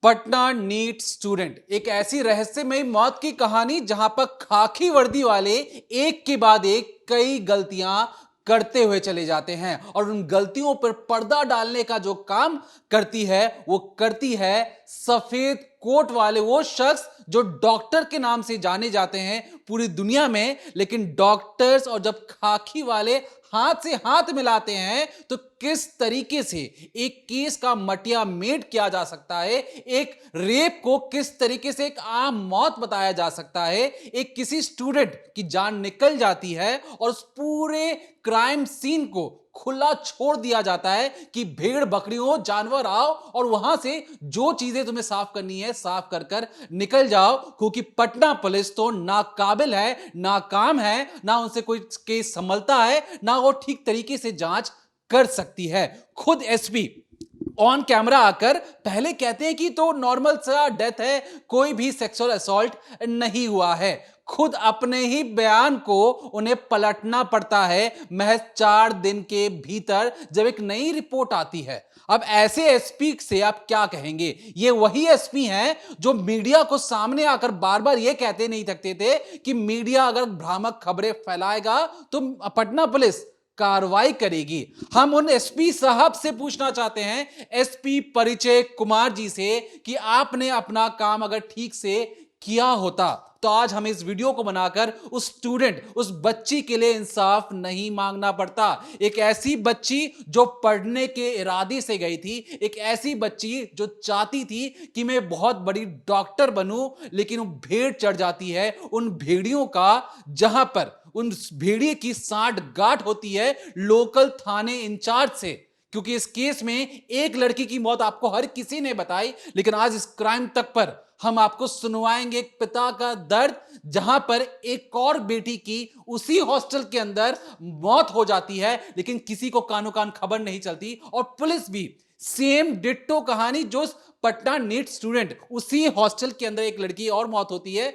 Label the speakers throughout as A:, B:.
A: Patna NEET student, एक ऐसी रहस्यमयी मौत की कहानी जहां पर खाकी वर्दी वाले एक के बाद एक कई गलतियां करते हुए चले जाते हैं और उन गलतियों पर पर्दा डालने का जो काम करती है वो करती है सफेद कोट वाले वो शख्स जो डॉक्टर के नाम से जाने जाते हैं पूरी दुनिया में। लेकिन डॉक्टर्स और जब खाकी वाले हाथ से हाथ मिलाते हैं तो किस तरीके से एक केस का मटिया मेट किया जा सकता है, एक रेप को किस तरीके से एक आम मौत बताया जा सकता है, एक किसी स्टूडेंट की जान निकल जाती है और उस पूरे क्राइम सीन को खुला छोड़ दिया जाता है कि भेड़ बकरियों जानवर आओ और वहां से जो चीजें तुम्हें साफ करनी है साफ कर कर निकल जाओ, क्योंकि पटना पुलिस तो नाकाबिल है, नाकाम है, ना उनसे कोई केस संभलता है, ना वो ठीक तरीके से जांच कर सकती है। खुद एसपी ऑन कैमरा आकर पहले कहते हैं कि तो नॉर्मल सा डेथ है, कोई भी सेक्सुअल असॉल्ट नहीं हुआ है। खुद अपने ही बयान को उन्हें पलटना पड़ता है महज 4 दिन के भीतर जब एक नई रिपोर्ट आती है। अब ऐसे एसपी से आप क्या कहेंगे? ये वही एसपी हैं जो मीडिया को सामने आकर बार बार ये कहते नहीं थकते थे कि मीडिया अगर भ्रामक खबरें फैलाएगा तो पटना पुलिस कार्रवाई करेगी। हम उन एसपी साहब से पूछना चाहते हैं, एसपी परिचय कुमार जी से, कि आपने अपना काम अगर ठीक से किया होता तो आज हमें इस वीडियो को बनाकर उस स्टूडेंट, उस बच्ची के लिए इंसाफ नहीं मांगना पड़ता। एक ऐसी बच्ची जो पढ़ने के इरादे से गई थी, एक ऐसी बच्ची जो चाहती थी कि मैं बहुत बड़ी डॉक्टर बनूं, लेकिन वो भेड़ चढ़ जाती है उन भेड़ियों का, जहां पर उन भेड़िए की सांठ गांठ होती है लोकल थाने इंचार्ज से। क्योंकि इस केस में एक लड़की की मौत आपको हर किसी ने बताई, लेकिन आज इस क्राइम तक पर हम आपको सुनवाएंगे एक पिता का दर्द, जहां पर एक और बेटी की उसी हॉस्टल के अंदर मौत हो जाती है, लेकिन किसी को कानो कान खबर नहीं चलती। और पुलिस भी सेम डिट्टो कहानी, जो पटना नीट स्टूडेंट, उसी हॉस्टल के अंदर एक लड़की और मौत होती है,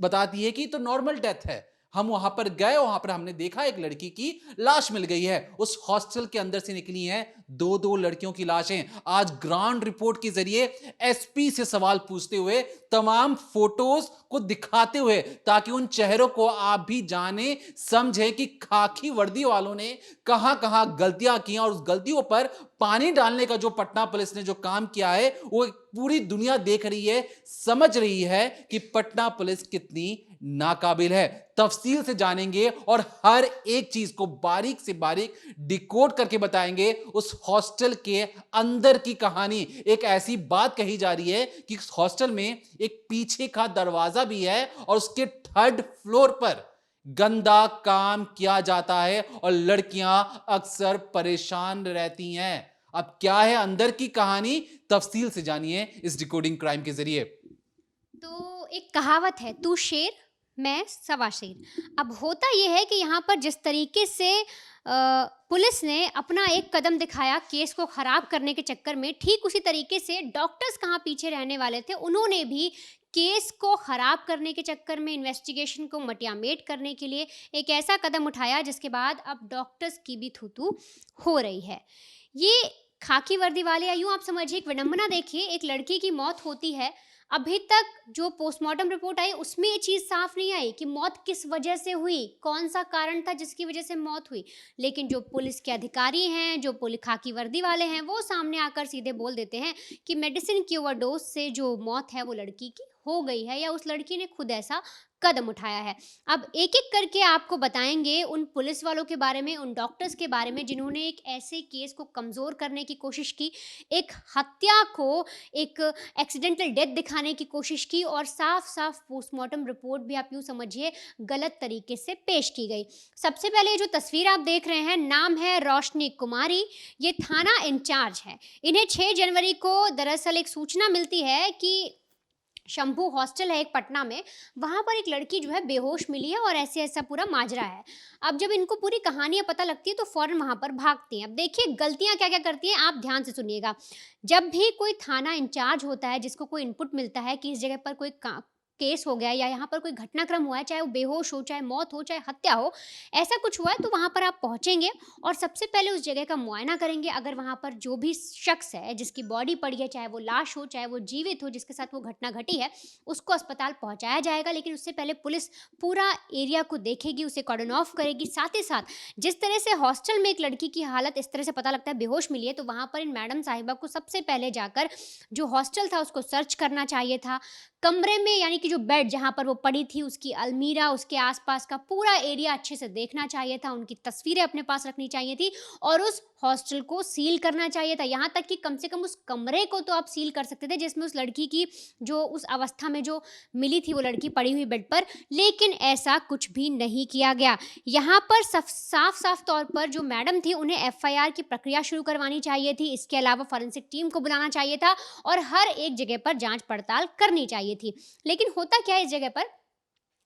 A: बताती है कि तो नॉर्मल डेथ है। हम वहां पर गए, वहां पर हमने देखा एक लड़की की लाश मिल गई है, उस हॉस्टल के अंदर से निकली हैं 2-2 लड़कियों की लाशें। आज ग्राउंड रिपोर्ट के जरिए एसपी से सवाल पूछते हुए, तमाम फोटोज को दिखाते हुए, ताकि उन चेहरों को आप भी जाने समझे कि खाकी वर्दी वालों ने कहां कहां गलतियां की और उस गलतियों पर पानी डालने का जो पटना पुलिस ने जो काम किया है वो पूरी दुनिया देख रही है, समझ रही है कि पटना पुलिस कितनी नाकाबिल है। तफसील से जानेंगे और हर एक चीज को बारीक से बारीक डिकोड करके बताएंगे। उस हॉस्टल के अंदर की कहानी, एक ऐसी बात कही जा रही है कि हॉस्टल में एक पीछे का दरवाजा भी है और उसके 3rd फ्लोर पर गंदा काम किया जाता है और लड़कियां अक्सर परेशान रहती हैं। अब क्या है अंदर की कहानी, तफसील से जानिए इस डिकोडिंग क्राइम के जरिए।
B: तो एक कहावत है, तू शेर मैं सवा शेर। अब होता यह है कि यहाँ पर जिस तरीके से पुलिस ने अपना एक कदम दिखाया केस को खराब करने के चक्कर में, ठीक उसी तरीके से डॉक्टर्स कहाँ पीछे रहने वाले थे, उन्होंने भी केस को खराब करने के चक्कर में, इन्वेस्टिगेशन को मटियामेट करने के लिए एक ऐसा कदम उठाया जिसके बाद अब डॉक्टर्स की भी थू-थू हो रही है। ये खाकी वर्दी वाले, या यूँ आप समझिए एक विडंबना देखिए, एक लड़की की मौत होती है, अभी तक जो पोस्टमार्टम रिपोर्ट आई उसमें ये चीज़ साफ नहीं आई कि मौत किस वजह से हुई, कौन सा कारण था जिसकी वजह से मौत हुई। लेकिन जो पुलिस के अधिकारी हैं, जो खाकी वर्दी वाले हैं, वो सामने आकर सीधे बोल देते हैं कि मेडिसिन की ओवरडोज से जो मौत है वो लड़की की हो गई है, या उस लड़की ने खुद ऐसा कदम उठाया है। अब एक-एक करके आपको बताएँगे उन पुलिस वालों के बारे में, उन डॉक्टर्स के बारे में जिन्होंने एक ऐसे केस को कमज़ोर करने की कोशिश की, एक हत्या को एक एक्सीडेंटल डेथ दिखाने की कोशिश की और साफ-साफ पोस्टमार्टम रिपोर्ट भी आप यूँ समझिए गलत तरीके से पेश की गई। सबसे पहले जो तस्वीर आप देख रहे हैं, नाम है रोशनी कुमारी, ये थाना इंचार्ज है। इन्हें 6 जनवरी को दरअसल एक सूचना मिलती है कि शंभू हॉस्टल है एक पटना में, वहाँ पर एक लड़की जो है बेहोश मिली है और ऐसा पूरा माजरा है। अब जब इनको पूरी कहानियाँ पता लगती है तो फ़ौरन वहाँ पर भागती हैं। अब देखिए गलतियाँ क्या-क्या करती हैं, आप ध्यान से सुनिएगा। जब भी कोई थाना इंचार्ज होता है, जिसको कोई इनपुट मिलता है कि इस जगह पर कोई केस हो गया या यहाँ पर कोई घटनाक्रम हुआ है, चाहे वो बेहोश हो, चाहे मौत हो, चाहे हत्या हो, ऐसा कुछ हुआ है, तो वहाँ पर आप पहुँचेंगे और सबसे पहले उस जगह का मुआयना करेंगे। अगर वहाँ पर जो भी शख्स है जिसकी बॉडी पड़ी है, चाहे वो लाश हो, चाहे वो जीवित हो, जिसके साथ वो घटना घटी है, उसको अस्पताल पहुँचाया जाएगा। लेकिन उससे पहले पुलिस पूरा एरिया को देखेगी, उसे कॉर्डन ऑफ करेगी। साथ ही साथ जिस तरह से हॉस्टल में एक लड़की की हालत इस तरह से पता लगता है बेहोश मिली है, तो वहाँ पर इन मैडम साहिबा को सबसे पहले जाकर जो हॉस्टल था उसको सर्च करना चाहिए था। कमरे में यानी कि जो बेड जहाँ पर वो पड़ी थी, उसकी अलमीरा, उसके आसपास का पूरा एरिया अच्छे से देखना चाहिए था, उनकी तस्वीरें अपने पास रखनी चाहिए थी और उस हॉस्टल को सील करना चाहिए था। यहाँ तक कि कम से कम उस कमरे को तो आप सील कर सकते थे जिसमें उस लड़की की जो उस अवस्था में जो मिली थी वो लड़की पड़ी हुई बेड पर, लेकिन ऐसा कुछ भी नहीं किया गया। यहाँ पर साफ तौर पर जो मैडम थी उन्हें एफआईआर की प्रक्रिया शुरू करवानी चाहिए थी। इसके अलावा फॉरेंसिक टीम को बुलाना चाहिए था और हर एक जगह पर जांच पड़ताल करनी चाहिए थी। लेकिन होता क्या है इस जगह पर,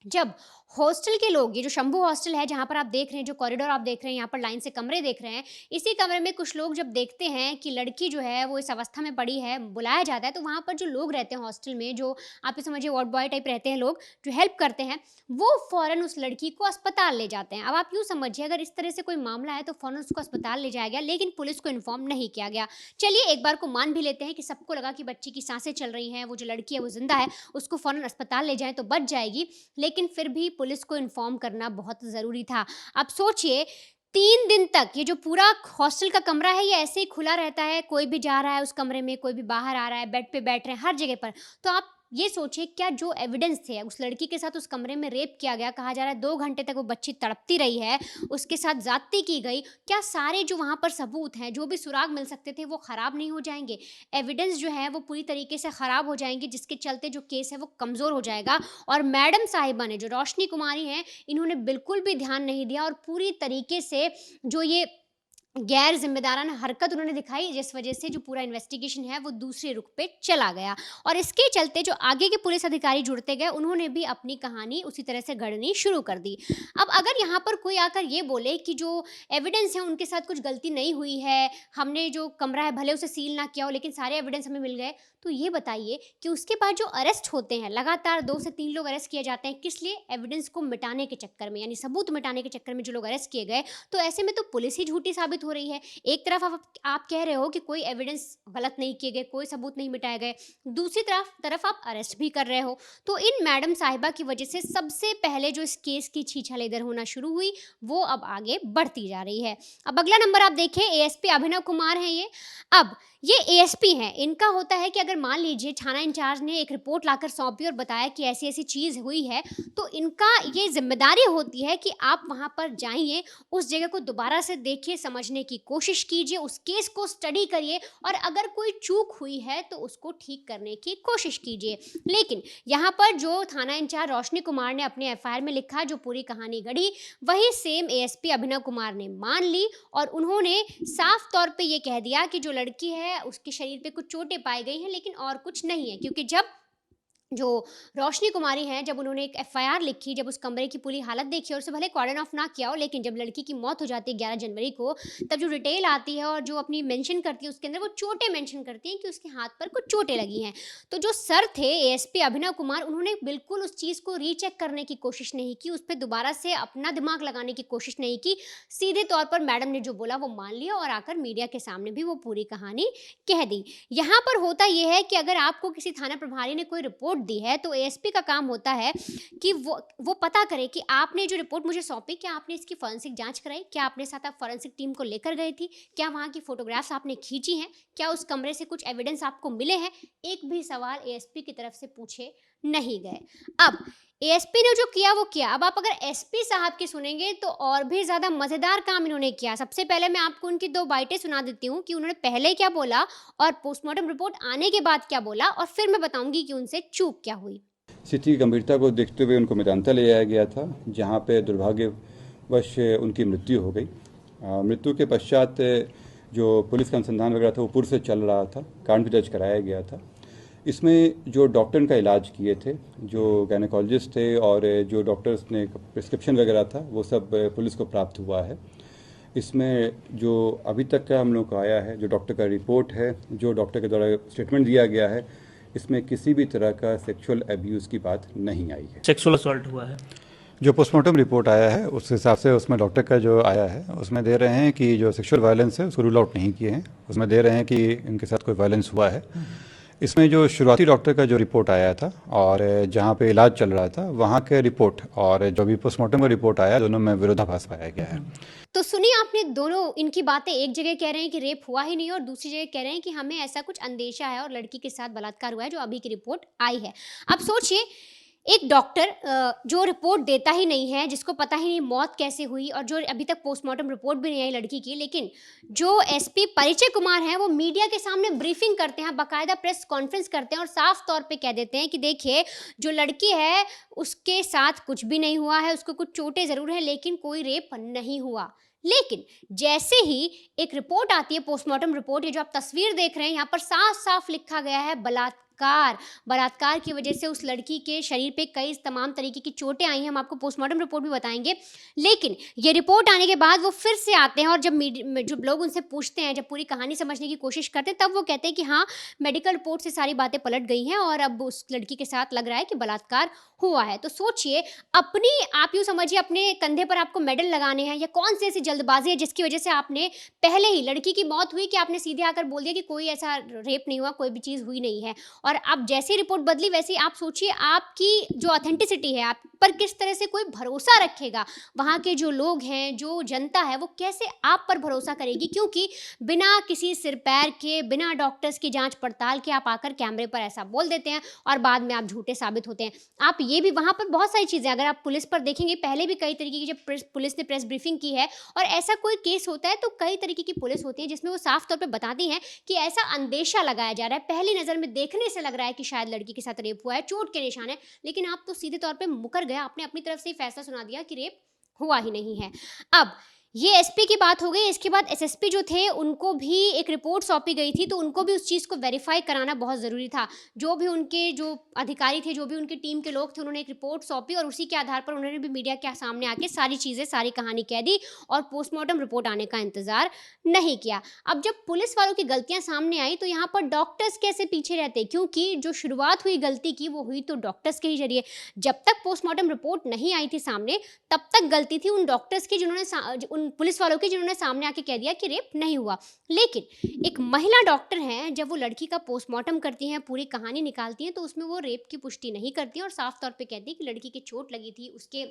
B: जब हॉस्टल के लोग, ये जो शंभू हॉस्टल है जहाँ पर आप देख रहे हैं, जो कॉरिडोर आप देख रहे हैं, यहाँ पर लाइन से कमरे देख रहे हैं, इसी कमरे में कुछ लोग जब देखते हैं कि लड़की जो है वो इस अवस्था में पड़ी है, बुलाया जाता है, तो वहाँ पर जो लोग रहते हैं हॉस्टल में, जो आप ये समझिए वार्ड बॉय टाइप रहते हैं लोग, जो हेल्प करते हैं, वो फ़ौरन उस लड़की को अस्पताल ले जाते हैं। अब आप यूँ समझिए, अगर इस तरह से कोई मामला है तो फ़ौरन उसको अस्पताल ले जाया गया, लेकिन पुलिस को इन्फॉर्म नहीं किया गया। चलिए एक बार को मान भी लेते हैं कि सबको लगा कि बच्ची की सांसें चल रही हैं, वो जो लड़की है वो जिंदा है, उसको फ़ौरन अस्पताल ले जाएं तो बच जाएगी, लेकिन फिर भी पुलिस को इन्फॉर्म करना बहुत ज़रूरी था। आप सोचिए 3 दिन तक ये जो पूरा हॉस्टल का कमरा है ये ऐसे ही खुला रहता है, कोई भी जा रहा है उस कमरे में, कोई भी बाहर आ रहा है, बेड पे बैठ रहे हैं, हर जगह पर। तो आप ये सोचिए, क्या जो एविडेंस थे, उस लड़की के साथ उस कमरे में रेप किया गया, कहा जा रहा है 2 घंटे तक वो बच्ची तड़पती रही है, उसके साथ ज़्यादती की गई, क्या सारे जो वहाँ पर सबूत हैं, जो भी सुराग मिल सकते थे, वो ख़राब नहीं हो जाएंगे? एविडेंस जो है वो पूरी तरीके से ख़राब हो जाएंगे, जिसके चलते जो केस है वो कमज़ोर हो जाएगा। और मैडम साहिबा ने, जो रोशनी कुमारी हैं, इन्होंने बिल्कुल भी ध्यान नहीं दिया और पूरी तरीके से जो ये गैर जिम्मेदाराना हरकत उन्होंने दिखाई, जिस वजह से जो पूरा इन्वेस्टिगेशन है वो दूसरे रुख पे चला गया। और इसके चलते जो आगे के पुलिस अधिकारी जुड़ते गए, उन्होंने भी अपनी कहानी उसी तरह से गढ़नी शुरू कर दी। अब अगर यहाँ पर कोई आकर ये बोले कि जो एविडेंस है उनके साथ कुछ गलती नहीं हुई है, हमने जो कमरा है भले उसे सील ना किया हो लेकिन सारे एविडेंस हमें मिल गए, तो ये बताइए कि उसके बाद जो अरेस्ट होते हैं, लगातार 2 से 3 लोग अरेस्ट किए जाते हैं, किस लिए? एविडेंस को मिटाने के चक्कर में, यानी सबूत मिटाने के चक्कर में जो लोग अरेस्ट किए गए। तो ऐसे में तो पुलिस ही झूठी साबित हो रही है। एक तरफ आप कह रहे हो कि कोई एविडेंस गलत नहीं किए गए, कोई सबूत नहीं मिटाए गए, दूसरी तरफ आप अरेस्ट भी कर रहे हो। तो इन मैडम साहिबा की वजह से सबसे पहले जो इस केस की छीछालेदर होना शुरू हुई, वो अब आगे बढ़ती जा रही है। अब अगला नंबर आप देखें, एएसपी अभिनव कुमार हैं ये। अब ये एएसपी हैं, इनका होता है कि अगर मान लीजिए थाना इंचार्ज ने एक रिपोर्ट लाकर सौंपी और बताया कि ऐसी ऐसी चीज़ हुई है, तो इनका ये जिम्मेदारी होती है कि आप वहाँ पर जाइए, उस जगह को दोबारा से देखिए, समझने की कोशिश कीजिए, उस केस को स्टडी करिए और अगर कोई चूक हुई है तो उसको ठीक करने की कोशिश कीजिए। लेकिन यहाँ पर जो थाना इंचार्ज रोशनी कुमार ने अपने एफआईआर में लिखा, जो पूरी कहानी गढ़ी, वही सेम एएसपी अभिनव कुमार ने मान ली और उन्होंने साफ तौर पे ये कह दिया कि जो लड़की है उसके शरीर पे कुछ चोटें पाई गई हैं लेकिन और कुछ नहीं है। क्योंकि जब जो रोशनी कुमारी हैं, जब उन्होंने एक एफआईआर लिखी, जब उस कमरे की पूरी हालत देखी और उसे भले कॉर्डन ऑफ ना किया हो, लेकिन जब लड़की की मौत हो जाती है 11 जनवरी को, तब जो डिटेल आती है और जो अपनी मेंशन करती है उसके अंदर वो चोटें मेंशन करती हैं कि उसके हाथ पर कुछ चोटें लगी हैं। तो जो सर थे एएसपी अभिनव कुमार, उन्होंने बिल्कुल उस चीज़ को रीचेक करने की कोशिश नहीं की, उस पर दोबारा से अपना दिमाग लगाने की कोशिश नहीं की। सीधे तौर पर मैडम ने जो बोला वो मान लिया और आकर मीडिया के सामने भी वो पूरी कहानी कह दी। यहाँ पर होता यह है कि अगर आपको किसी थाना प्रभारी ने कोई रिपोर्ट दी है तो एएसपी का काम होता है कि वो पता करे कि आपने जो रिपोर्ट मुझे सौंपी, क्या आपने इसकी फॉरेंसिक जांच कराई, क्या आपने साथ आप फॉरेंसिक टीम को लेकर गई थी, क्या वहाँ की फोटोग्राफ्स आपने खींची हैं, क्या उस कमरे से कुछ एविडेंस आपको मिले हैं? एक भी सवाल एएसपी की तरफ से पूछे नहीं गए। अब एएसपी ने जो किया वो किया। अब आप अगर एसपी साहब की सुनेंगे तो और भी ज़्यादा मज़ेदार काम इन्होंने किया। सबसे पहले मैं आपको उनकी 2 बाइटें सुना देती हूँ कि उन्होंने पहले क्या बोला और पोस्टमार्टम रिपोर्ट आने के बाद क्या बोला, और फिर मैं बताऊंगी कि उनसे चूक क्या हुई।
C: स्थिति की गंभीरता को देखते हुए उनको मेदांता ले जाया गया था, जहाँ पे दुर्भाग्यवश उनकी मृत्यु हो गई। मृत्यु के पश्चात जो पुलिस का अनुसंधान वगैरह था वो पूर्व से चल रहा था, कांड भी दर्ज कराया गया था। इसमें जो डॉक्टर का इलाज किए थे, जो गायनेकोलॉजिस्ट थे और जो डॉक्टर्स ने प्रिस्क्रिप्शन वगैरह था, वो सब पुलिस को प्राप्त हुआ है। इसमें जो अभी तक का हम लोग को आया है, जो डॉक्टर का रिपोर्ट है, जो डॉक्टर के द्वारा स्टेटमेंट दिया गया है, इसमें किसी भी तरह का सेक्सुअल एब्यूज़ की बात नहीं आई है।
D: सेक्सुअल असॉल्ट हुआ है।
C: जो पोस्टमार्टम रिपोर्ट आया है उस हिसाब से उसमें डॉक्टर का जो आया है उसमें दे रहे हैं कि जो सेक्सुअल वायलेंस है उसको रूल आउट नहीं किए हैं, उसमें दे रहे हैं कि इनके साथ कोई वायलेंस हुआ है। इसमें जो शुरुआती डॉक्टर का जो रिपोर्ट आया था और जहाँ पे इलाज चल रहा था वहाँ के रिपोर्ट और जो भी पोस्टमार्टम का रिपोर्ट आया दोनों में विरोधाभास पाया गया है।
B: तो सुनिए आपने दोनों इनकी बातें, एक जगह कह रहे हैं कि रेप हुआ ही नहीं और दूसरी जगह कह रहे हैं कि हमें ऐसा कुछ अंदेशा है और लड़की के साथ बलात्कार हुआ है, जो अभी की रिपोर्ट आई है। अब सोचिए एक डॉक्टर जो रिपोर्ट देता ही नहीं है, जिसको पता ही नहीं मौत कैसे हुई और जो अभी तक पोस्टमार्टम रिपोर्ट भी नहीं आई लड़की की, लेकिन जो एसपी परिचय कुमार हैं वो मीडिया के सामने ब्रीफिंग करते हैं, बाकायदा प्रेस कॉन्फ्रेंस करते हैं और साफ तौर पे कह देते हैं कि देखिए जो लड़की है उसके साथ कुछ भी नहीं हुआ है, उसको कुछ चोटें ज़रूर हैं लेकिन कोई रेप नहीं हुआ। लेकिन जैसे ही एक रिपोर्ट आती है, पोस्टमार्टम रिपोर्ट, ये जो आप तस्वीर देख रहे हैं यहाँ पर साफ साफ लिखा गया है बलात्कार की वजह से उस लड़की के शरीर पे कई तमाम तरीके की चोटें आई हैं। हम आपको पोस्टमार्टम रिपोर्ट भी बताएंगे। लेकिन ये रिपोर्ट आने के बाद वो फिर से आते हैं और जब जो लोग उनसे पूछते हैं, जब पूरी कहानी समझने की कोशिश करते हैं, तब वो कहते हैं कि हाँ मेडिकल रिपोर्ट से सारी बातें पलट गई हैं और अब उस लड़की के साथ लग रहा है कि बलात्कार हुआ है। तो सोचिए, आप यूँ समझिए अपने कंधे पर आपको मेडल लगाने हैं, या कौन सी ऐसी जल्दबाजी है जिसकी वजह से आपने पहले ही लड़की की मौत हुई कि आपने सीधे आकर बोल दिया कि कोई ऐसा रेप नहीं हुआ, कोई भी चीज़ हुई नहीं है। और अब जैसे रिपोर्ट बदली वैसे आप सोचिए आपकी जो ऑथेंटिसिटी है, आप पर किस तरह से कोई भरोसा रखेगा। वहाँ के जो लोग हैं, जो जनता है, वो कैसे आप पर भरोसा करेगी, क्योंकि बिना किसी सिर पैर के, बिना डॉक्टर्स की जांच पड़ताल के आप आकर कैमरे पर ऐसा बोल देते हैं और बाद में आप झूठे साबित होते हैं। आप ये भी, वहाँ पर बहुत सारी चीज़ें अगर आप पुलिस पर देखेंगे, पहले भी कई तरीके की जब पुलिस ने प्रेस ब्रीफिंग की है और ऐसा कोई केस होता है तो कई तरीके की पुलिस होती है जिसमें वो साफ तौर पर बताती हैं कि ऐसा अंदेशा लगाया जा रहा है, पहली नज़र में देखने से लग रहा है कि शायद लड़की के साथ रेप हुआ है, चोट के निशान है, लेकिन आप तो सीधे तौर पे मुकर गए, आपने अपनी तरफ से ही फैसला सुना दिया कि रेप हुआ ही नहीं है। अब ये एसपी की बात हो गई। इसके बाद एसएसपी जो थे उनको भी एक रिपोर्ट सौंपी गई थी, तो उनको भी उस चीज़ को वेरीफाई कराना बहुत ज़रूरी था। जो भी उनके जो अधिकारी थे, जो भी उनकी टीम के लोग थे, उन्होंने एक रिपोर्ट सौंपी और उसी के आधार पर उन्होंने भी मीडिया के सामने आके सारी चीज़ें, सारी कहानी कह दी और पोस्टमार्टम रिपोर्ट आने का इंतज़ार नहीं किया। अब जब पुलिस वालों की गलतियाँ सामने आई तो यहाँ पर डॉक्टर्स कैसे पीछे रहते, क्योंकि जो शुरुआत हुई गलती की वो हुई तो डॉक्टर्स के ही जरिए। जब तक पोस्टमार्टम रिपोर्ट नहीं आई थी सामने, तब तक गलती थी उन डॉक्टर्स की, जिन्होंने उन पुलिस वालों की, जिन्होंने सामने आके कह दिया कि रेप नहीं हुआ। लेकिन एक महिला डॉक्टर हैं, जब वो लड़की का पोस्टमार्टम करती हैं, पूरी कहानी निकालती हैं, तो उसमें वो रेप की पुष्टि नहीं करती हैं और साफ तौर पे कहती हैं कि लड़की की चोट लगी थी, उसके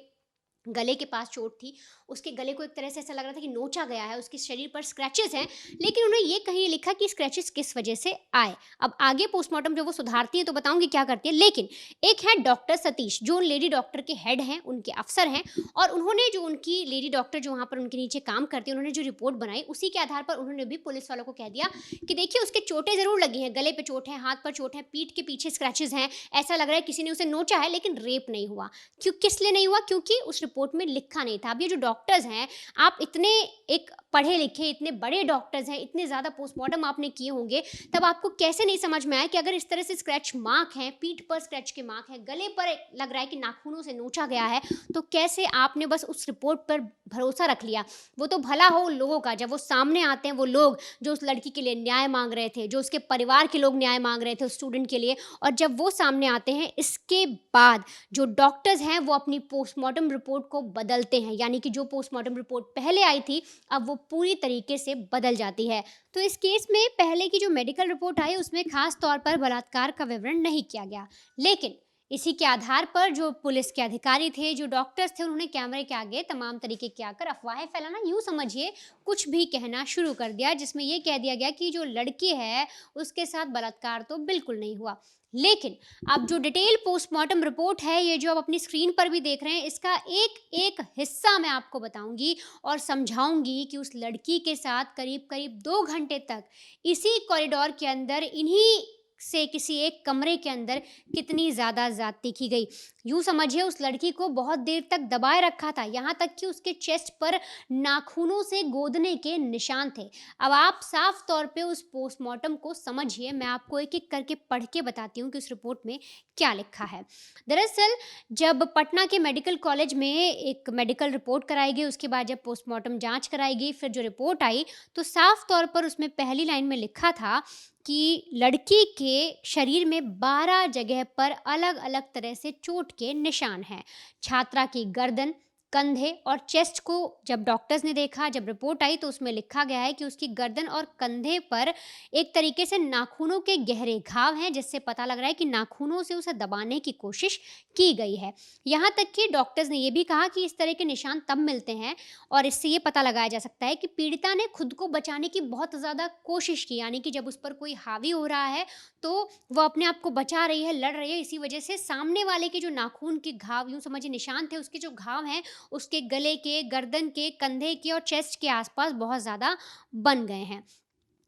B: गले के पास चोट थी, उसके गले को एक तरह से ऐसा लग रहा था कि नोचा गया है, उसके शरीर पर स्क्रैचेस हैं, लेकिन उन्होंने ये कहीं लिखा कि स्क्रैचेस किस वजह से आए। अब आगे पोस्टमार्टम जो वो सुधारती है तो बताऊंगी क्या करती है। लेकिन एक है डॉक्टर सतीश, जो लेडी डॉक्टर के हेड हैं, उनके अफसर हैं, और उन्होंने जो उनकी लेडी डॉक्टर जो वहाँ पर उनके नीचे काम करती है, उन्होंने जो रिपोर्ट बनाई उसी के आधार पर उन्होंने भी पुलिस वालों को कह दिया कि देखिए उसके चोटें ज़रूर लगी हैं, गले पर चोट है, हाथ पर चोट है, पीठ के पीछे स्क्रैचेस हैं, ऐसा लग रहा है किसी ने उसे नोचा है, लेकिन रेप नहीं हुआ। क्यों, किस लिए नहीं हुआ? क्योंकि उस रिपोर्ट में लिखा नहीं था। अब ये जो डॉक्टर्स हैं, आप इतने एक पढ़े लिखे, इतने बड़े डॉक्टर्स हैं, इतने ज़्यादा पोस्टमार्टम आपने किए होंगे, तब आपको कैसे नहीं समझ में आया कि अगर इस तरह से स्क्रैच मार्क हैं, पीठ पर स्क्रैच के मार्क हैं, गले पर लग रहा है कि नाखूनों से नोचा गया है, तो कैसे आपने बस उस रिपोर्ट पर भरोसा रख लिया? वो तो भला हो उन लोगों का, जब वो सामने आते हैं, वो लोग जो उस लड़की के लिए न्याय मांग रहे थे, जो उसके परिवार के लोग न्याय मांग रहे थे उस स्टूडेंट के लिए, और जब वो सामने आते हैं, इसके बाद जो डॉक्टर्स हैं वो अपनी पोस्टमार्टम रिपोर्ट को बदलते हैं, यानी कि जो पोस्टमार्टम रिपोर्ट पहले आई थी अब वो पूरी तरीके से बदल जाती है। तो इस केस में पहले की जो मेडिकल रिपोर्ट आई उसमें खास तौर पर बलात्कार का विवरण नहीं किया गया, लेकिन इसी के आधार पर जो पुलिस के अधिकारी थे, जो डॉक्टर्स थे, उन्होंने कैमरे के आगे तमाम तरीके के आकर अफवाहें फैलाना, यूँ समझिए कुछ भी कहना शुरू कर दिया, जिसमें ये कह दिया गया कि जो लड़की है उसके साथ बलात्कार तो बिल्कुल नहीं हुआ। लेकिन अब जो डिटेल पोस्टमार्टम रिपोर्ट है, ये जो आप अपनी स्क्रीन पर भी देख रहे हैं, इसका एक एक हिस्सा मैं आपको बताऊंगी और समझाऊंगी कि उस लड़की के साथ करीब करीब 2 घंटे तक इसी कॉरिडोर के अंदर, इन्हीं से किसी एक कमरे के अंदर कितनी ज़्यादा ज़्यादती की गई। यूँ समझिए उस लड़की को बहुत देर तक दबाए रखा था, यहाँ तक कि उसके चेस्ट पर नाखूनों से गोदने के निशान थे। अब आप साफ तौर पे उस पोस्टमार्टम को समझिए, मैं आपको एक एक करके पढ़ के बताती हूँ कि उस रिपोर्ट में क्या लिखा है। दरअसल जब पटना के मेडिकल कॉलेज में एक मेडिकल रिपोर्ट कराई गई, उसके बाद जब पोस्टमार्टम जाँच कराई गई, फिर जो रिपोर्ट आई तो साफ तौर पर उसमें पहली लाइन में लिखा था कि लड़की के शरीर में 12 जगह पर अलग अलग तरह से चोट के निशान हैं। छात्रा की गर्दन, कंधे और चेस्ट को जब डॉक्टर्स ने देखा, जब रिपोर्ट आई, तो उसमें लिखा गया है कि उसकी गर्दन और कंधे पर एक तरीके से नाखूनों के गहरे घाव हैं, जिससे पता लग रहा है कि नाखूनों से उसे दबाने की कोशिश की गई है। यहाँ तक कि डॉक्टर्स ने ये भी कहा कि इस तरह के निशान तब मिलते हैं और इससे ये पता लगाया जा सकता है कि पीड़िता ने खुद को बचाने की बहुत ज़्यादा कोशिश की, यानी कि जब उस पर कोई हावी हो रहा है तो वो अपने आप को बचा रही है, लड़ रही है। इसी वजह से सामने वाले के जो नाखून के घाव, यूँ समझिए निशान थे, उसके जो घाव हैं उसके गले के, गर्दन के, कंधे के और चेस्ट के आसपास बहुत ज़्यादा बन गए हैं।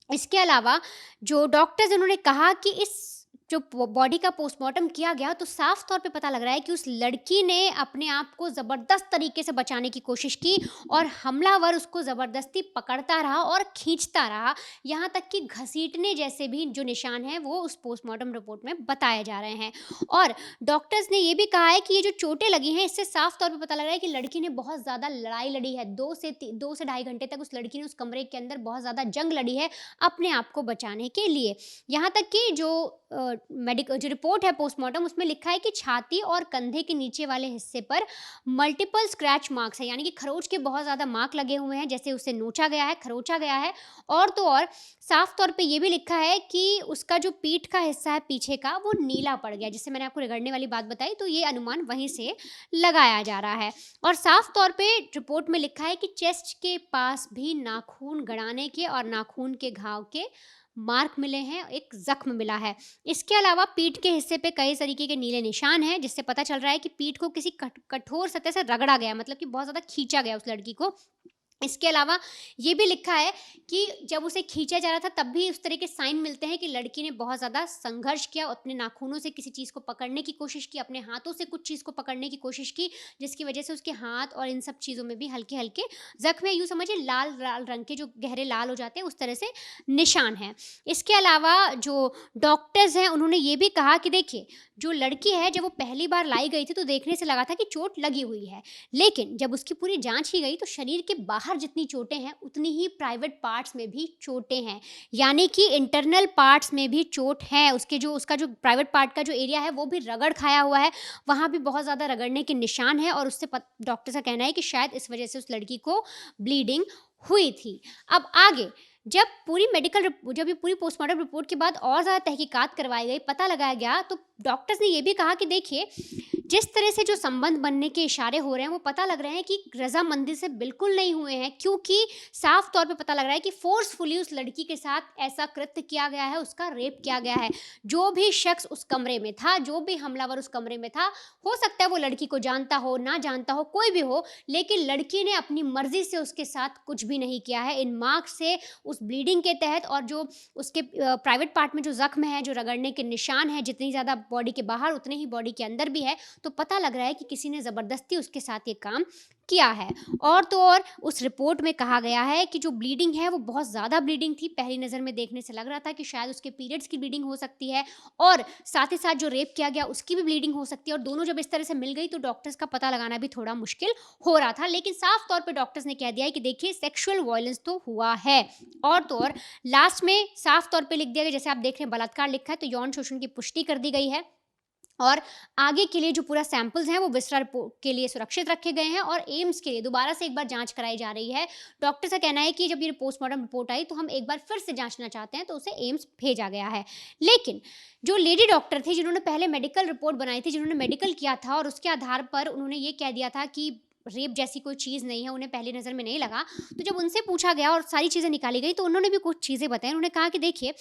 B: इसके अलावा जो डॉक्टर्स, उन्होंने कहा कि इस जो बॉडी का पोस्टमार्टम किया गया तो साफ तौर पे पता लग रहा है कि उस लड़की ने अपने आप को ज़बरदस्त तरीके से बचाने की कोशिश की और हमलावर उसको ज़बरदस्ती पकड़ता रहा और खींचता रहा। यहाँ तक कि घसीटने जैसे भी जो निशान हैं वो उस पोस्टमार्टम रिपोर्ट में बताए जा रहे हैं। और डॉक्टर्स ने ये भी कहा है कि ये जो चोटें लगी हैं, इससे साफ तौर पे पता लग रहा है कि लड़की ने बहुत ज़्यादा लड़ाई लड़ी है। 2 से 2.5 घंटे तक उस लड़की ने उस कमरे के अंदर बहुत ज़्यादा जंग लड़ी है अपने आप को बचाने के लिए। यहाँ तक कि जो जो रिपोर्ट है पोस्टमार्टम, उसमें लिखा है कि छाती और कंधे के नीचे वाले हिस्से पर मल्टीपल स्क्रैच मार्क्स है, यानी कि खरोच के बहुत ज़्यादा मार्क लगे हुए हैं, जैसे उसे नोचा गया है, खरोचा गया है। और तो और साफ तौर पे ये भी लिखा है कि उसका जो पीठ का हिस्सा है पीछे का, वो नीला पड़ गया, जिससे मैंने आपको रगड़ने वाली बात बताई, तो ये अनुमान वहीं से लगाया जा रहा है। और साफ तौर पे रिपोर्ट में लिखा है कि चेस्ट के पास भी नाखून गड़ाने के और नाखून के घाव के मार्क मिले हैं, एक जख्म मिला है। इसके अलावा पीठ के हिस्से पे कई तरीके के नीले निशान हैं, जिससे पता चल रहा है कि पीठ को किसी कठोर सतह से रगड़ा गया, मतलब कि बहुत ज़्यादा खींचा गया उस लड़की को। इसके अलावा ये भी लिखा है कि जब उसे खींचा जा रहा था तब भी उस तरह के साइन मिलते हैं कि लड़की ने बहुत ज़्यादा संघर्ष किया, अपने नाखूनों से किसी चीज़ को पकड़ने की कोशिश की, अपने हाथों से कुछ चीज़ को पकड़ने की कोशिश की, जिसकी वजह से उसके हाथ और इन सब चीज़ों में भी हल्के हल्के जख्म है, यूँ समझिए लाल लाल रंग के, जो गहरे लाल हो जाते हैं, उस तरह से निशान हैं। इसके अलावा जो डॉक्टर्स हैं, उन्होंने ये भी कहा कि देखिए, जो लड़की है, जब वो पहली बार लाई गई थी तो देखने से लगा था कि चोट लगी हुई है, लेकिन जब उसकी पूरी जांच की गई तो शरीर के बाहर जितनी चोटें हैं उतनी ही प्राइवेट पार्ट्स में भी चोटें हैं, यानी कि इंटरनल पार्ट्स में भी चोट है। उसका जो प्राइवेट पार्ट का जो एरिया है वो भी रगड़ खाया हुआ है, वहाँ भी बहुत ज़्यादा रगड़ने के निशान है और उससे डॉक्टर का कहना है कि शायद इस वजह से उस लड़की को ब्लीडिंग हुई थी। अब आगे जब ये पूरी पोस्टमार्टम रिपोर्ट के बाद और ज़्यादा तहकीकात करवाई गई, पता लगाया गया, तो डॉक्टर्स ने ये भी कहा कि देखिए, जिस तरह से जो संबंध बनने के इशारे हो रहे हैं वो पता लग रहे हैं कि रजामंदी से बिल्कुल नहीं हुए हैं, क्योंकि साफ तौर पे पता लग रहा है कि फोर्सफुली उस लड़की के साथ ऐसा कृत्य किया गया है, उसका रेप किया गया है। जो भी शख्स उस कमरे में था, जो भी हमलावर उस कमरे में था, हो सकता है वो लड़की को जानता हो, ना जानता हो, कोई भी हो, लेकिन लड़की ने अपनी मर्जी से उसके साथ कुछ भी नहीं किया है। इन मार्क्स से, उस ब्लीडिंग के तहत और जो उसके प्राइवेट पार्ट में जो जख्म है, जो रगड़ने के निशान है, जितनी ज़्यादा बॉडी के बाहर उतने ही बॉडी के अंदर भी है, तो पता लग रहा है कि किसी ने ज़बरदस्ती उसके साथ ये काम किया है। और तो और उस रिपोर्ट में कहा गया है कि जो ब्लीडिंग है वो बहुत ज़्यादा ब्लीडिंग थी, पहली नज़र में देखने से लग रहा था कि शायद उसके पीरियड्स की ब्लीडिंग हो सकती है और साथ ही साथ जो रेप किया गया उसकी भी ब्लीडिंग हो सकती है, और दोनों जब इस तरह से मिल गई तो डॉक्टर्स का पता लगाना भी थोड़ा मुश्किल हो रहा था। लेकिन साफ तौर पर डॉक्टर्स ने कह दिया है कि देखिए, सेक्शुअल वायलेंस तो हुआ है। और तो और लास्ट में साफ तौर पर लिख दिया गया, जैसे आप देख रहे हैं बलात्कार लिखा है, तो यौन शोषण की पुष्टि कर दी गई है और आगे के लिए जो पूरा सैंपल्स हैं वो विसरा रिपोर्ट के लिए सुरक्षित रखे गए हैं और एम्स के लिए दोबारा से एक बार जांच कराई जा रही है। डॉक्टर का कहना है कि जब ये पोस्टमार्टम रिपोर्ट आई तो हम एक बार फिर से जांचना चाहते हैं, तो उसे एम्स भेजा गया है। लेकिन जो लेडी डॉक्टर थी, जिन्होंने पहले मेडिकल रिपोर्ट बनाई थी, जिन्होंने मेडिकल किया था और उसके आधार पर उन्होंने ये कह दिया था कि रेप जैसी कोई चीज़ नहीं है, उन्हें पहली नज़र में नहीं लगा, तो जब उनसे पूछा गया और सारी चीज़ें निकाली गई तो उन्होंने भी कुछ चीज़ें बताई। उन्होंने कहा कि देखिए,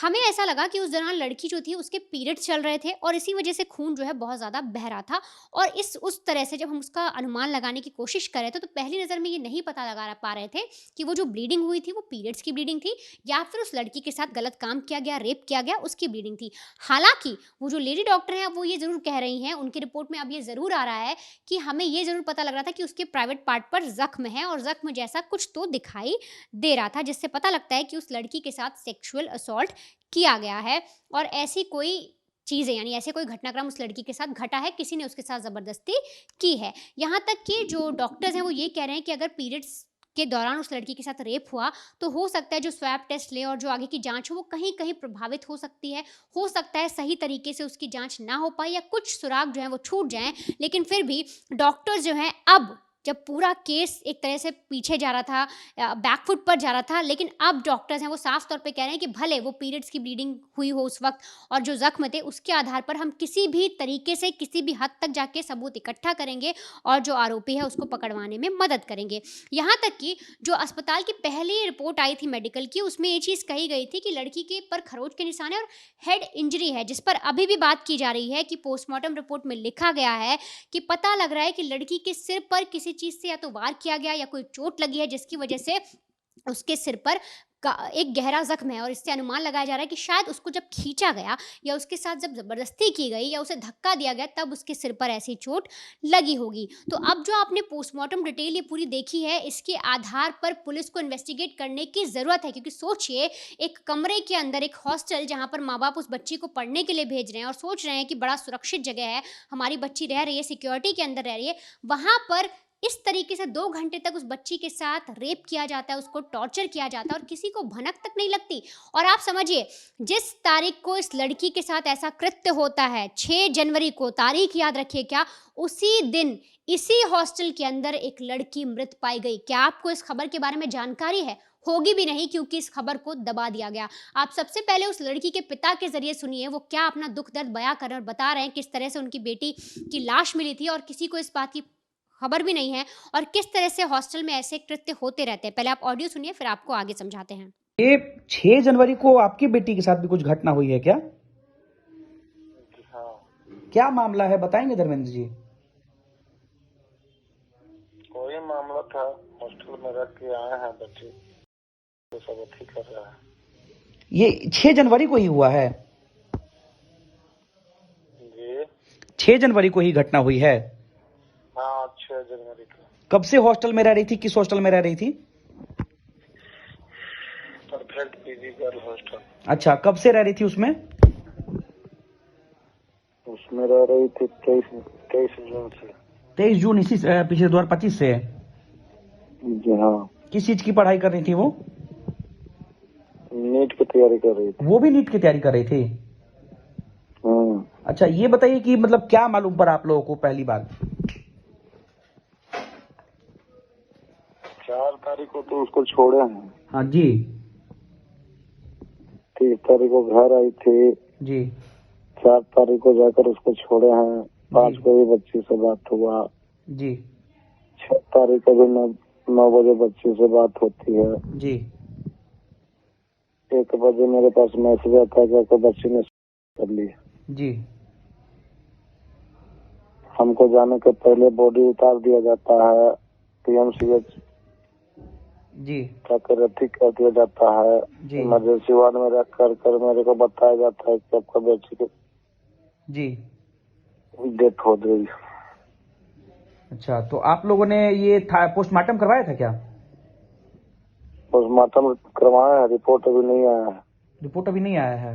B: हमें ऐसा लगा कि उस दौरान लड़की जो थी उसके पीरियड्स चल रहे थे और इसी वजह से खून जो है बहुत ज़्यादा बह रहा था, और उस तरह से जब हम उसका अनुमान लगाने की कोशिश कर रहे थे तो पहली नज़र में ये नहीं पता लगा पा रहे थे कि वो जो ब्लीडिंग हुई थी वो पीरियड्स की ब्लीडिंग थी या फिर उस लड़की के साथ गलत काम किया गया, रेप किया गया, उसकी ब्लीडिंग थी। हालांकि वो जो लेडी डॉक्टर हैं वो ये ज़रूर कह रही हैं, उनकी रिपोर्ट में अब ये ज़रूर आ रहा है कि हमें ये ज़रूर पता लग रहा था कि उसके प्राइवेट पार्ट पर जख्म है और जख्म जैसा कुछ तो दिखाई दे रहा था, जिससे पता लगता है कि उस लड़की के साथ सेक्सुअल असॉल्ट किया गया है और ऐसी कोई चीज़ें, यानी ऐसे कोई घटनाक्रम उस लड़की के साथ घटा है, किसी ने उसके साथ ज़बरदस्ती की है। यहाँ तक कि जो डॉक्टर्स हैं वो ये कह रहे हैं कि अगर पीरियड्स के दौरान उस लड़की के साथ रेप हुआ, तो हो सकता है जो स्वैब टेस्ट ले और जो आगे की जांच हो वो कहीं कहीं प्रभावित हो सकती है। हो सकता है सही तरीके से उसकी जांच ना हो पाए या कुछ सुराग जो है वो छूट जाएं, लेकिन फिर भी डॉक्टर्स जो हैं, अब जब पूरा केस एक तरह से पीछे जा रहा था, बैकफुट पर जा रहा था, लेकिन अब डॉक्टर्स हैं वो साफ तौर पे कह रहे हैं कि भले वो पीरियड्स की ब्लीडिंग हुई हो उस वक्त और जो जख्म थे उसके आधार पर हम किसी भी तरीके से किसी भी हद तक जाके सबूत इकट्ठा करेंगे और जो आरोपी है उसको पकड़वाने में मदद करेंगे। यहाँ तक कि जो अस्पताल की पहली रिपोर्ट आई थी मेडिकल की, उसमें ये चीज़ कही गई थी कि लड़की के पर खरोच के निशान है और हेड इंजरी है, जिस पर अभी भी बात की जा रही है कि पोस्टमार्टम रिपोर्ट में लिखा गया है कि पता लग रहा है कि लड़की के सिर पर किसी चीज़ से या तो वार किया गया या कोई चोट लगी है, जिसकी वजह से उसके सिर पर एक गहरा जख्म है और इससे अनुमान लगाया जा रहा है कि शायद उसको जब खींचा गया या उसके साथ जब जबरदस्ती की गई या उसे धक्का दिया गया तब उसके सिर पर ऐसी चोट लगी होगी। तो अब जो आपने पोस्टमार्टम डिटेल ये पूरी देखी है, इसके आधार पर पुलिस को इन्वेस्टिगेट करने की ज़रूरत है, क्योंकि सोचिए एक कमरे के अंदर एक हॉस्टल जहाँ पर माँ बाप उस बच्ची को पढ़ने के लिए भेज रहे हैं और सोच रहे हैं कि बड़ा सुरक्षित जगह है, हमारी बच्ची रह रही है, सिक्योरिटी के अंदर रह रही है, वहाँ पर इस तरीके से 2 घंटे तक उस बच्ची के साथ रेप किया जाता है, उसको टॉर्चर किया जाता है और किसी को भनक तक नहीं लगती। और आप समझिए, जिस तारीख को इस लड़की के साथ ऐसा कृत्य होता है, 6 जनवरी को, तारीख याद रखिए क्या, उसी दिन इसी हॉस्टल के अंदर एक लड़की मृत पाई गई। क्या आपको इस खबर के बारे में जानकारी है? होगी भी नहीं, क्योंकि इस खबर को दबा दिया गया। आप सबसे पहले उस लड़की के पिता के जरिए सुनिए वो क्या अपना दुख दर्द बयां कर रहे हैं और बता रहे हैं किस तरह से उनकी बेटी की लाश मिली थी और किसी को इस बात की खबर भी नहीं है और किस तरह से हॉस्टल में ऐसे कृत्य होते रहते हैं। पहले आप ऑडियो सुनिए, फिर आपको आगे समझाते हैं।
D: ये 6 जनवरी को आपकी बेटी के साथ भी कुछ घटना हुई है क्या?
E: हाँ,
D: क्या मामला है, बताएंगे धर्मेंद्र जी?
E: कोई मामला था, हॉस्टल में रख के आए हैं बच्चे, तो सब ठीक कर रहा है।
D: ये 6 जनवरी को ही हुआ है?
E: जी
D: 6 जनवरी को ही घटना हुई है?
E: हाँ, 6 जनवरी को।
D: कब से हॉस्टल में रह रही थी, किस हॉस्टल में रह रही थी?
E: Perfect PG girl hostel.
D: अच्छा, कब से रह रही थी उसमें?
E: उसमें रह रही थी 23 जून से।
D: 23 जून इसी पिछले 2025 से?
E: जी हाँ।
D: किस चीज की पढ़ाई कर रही थी वो?
E: नीट की तैयारी कर रही थी।
D: वो भी नीट की तैयारी कर रही थी? अच्छा, ये बताइए कि मतलब क्या मालूम पड़ा आप लोगों को पहली बार?
E: 4 तारीख को तो उसको छोड़े हैं।
D: हाँ जी
E: 30 तारीख को घर आई थी
D: जी
E: 4 तारीख को जाकर उसको छोड़े हैं। 5 को भी बच्ची से बात हुआ
D: जी
E: 6 तारीख को भी 9 बजे बच्ची से बात होती है
D: जी
E: 1 बजे मेरे पास मैसेज आता है कि बच्ची ने कर ली।
D: जी
E: हमको जाने के पहले बॉडी उतार दिया जाता है, PMCH
D: जी
E: का रद्दी कर दिया जाता है।
D: जी
E: इमरजेंसी वार्ड में रख कर मेरे को बताया जाता है कि आपका बेटी की
D: जी।
E: डेथ हो गई।
D: अच्छा, तो आप लोगों ने ये पोस्टमार्टम करवाया था क्या?
E: पोस्टमार्टम करवाया है, रिपोर्ट अभी नहीं आया है।
D: रिपोर्ट अभी नहीं आया है?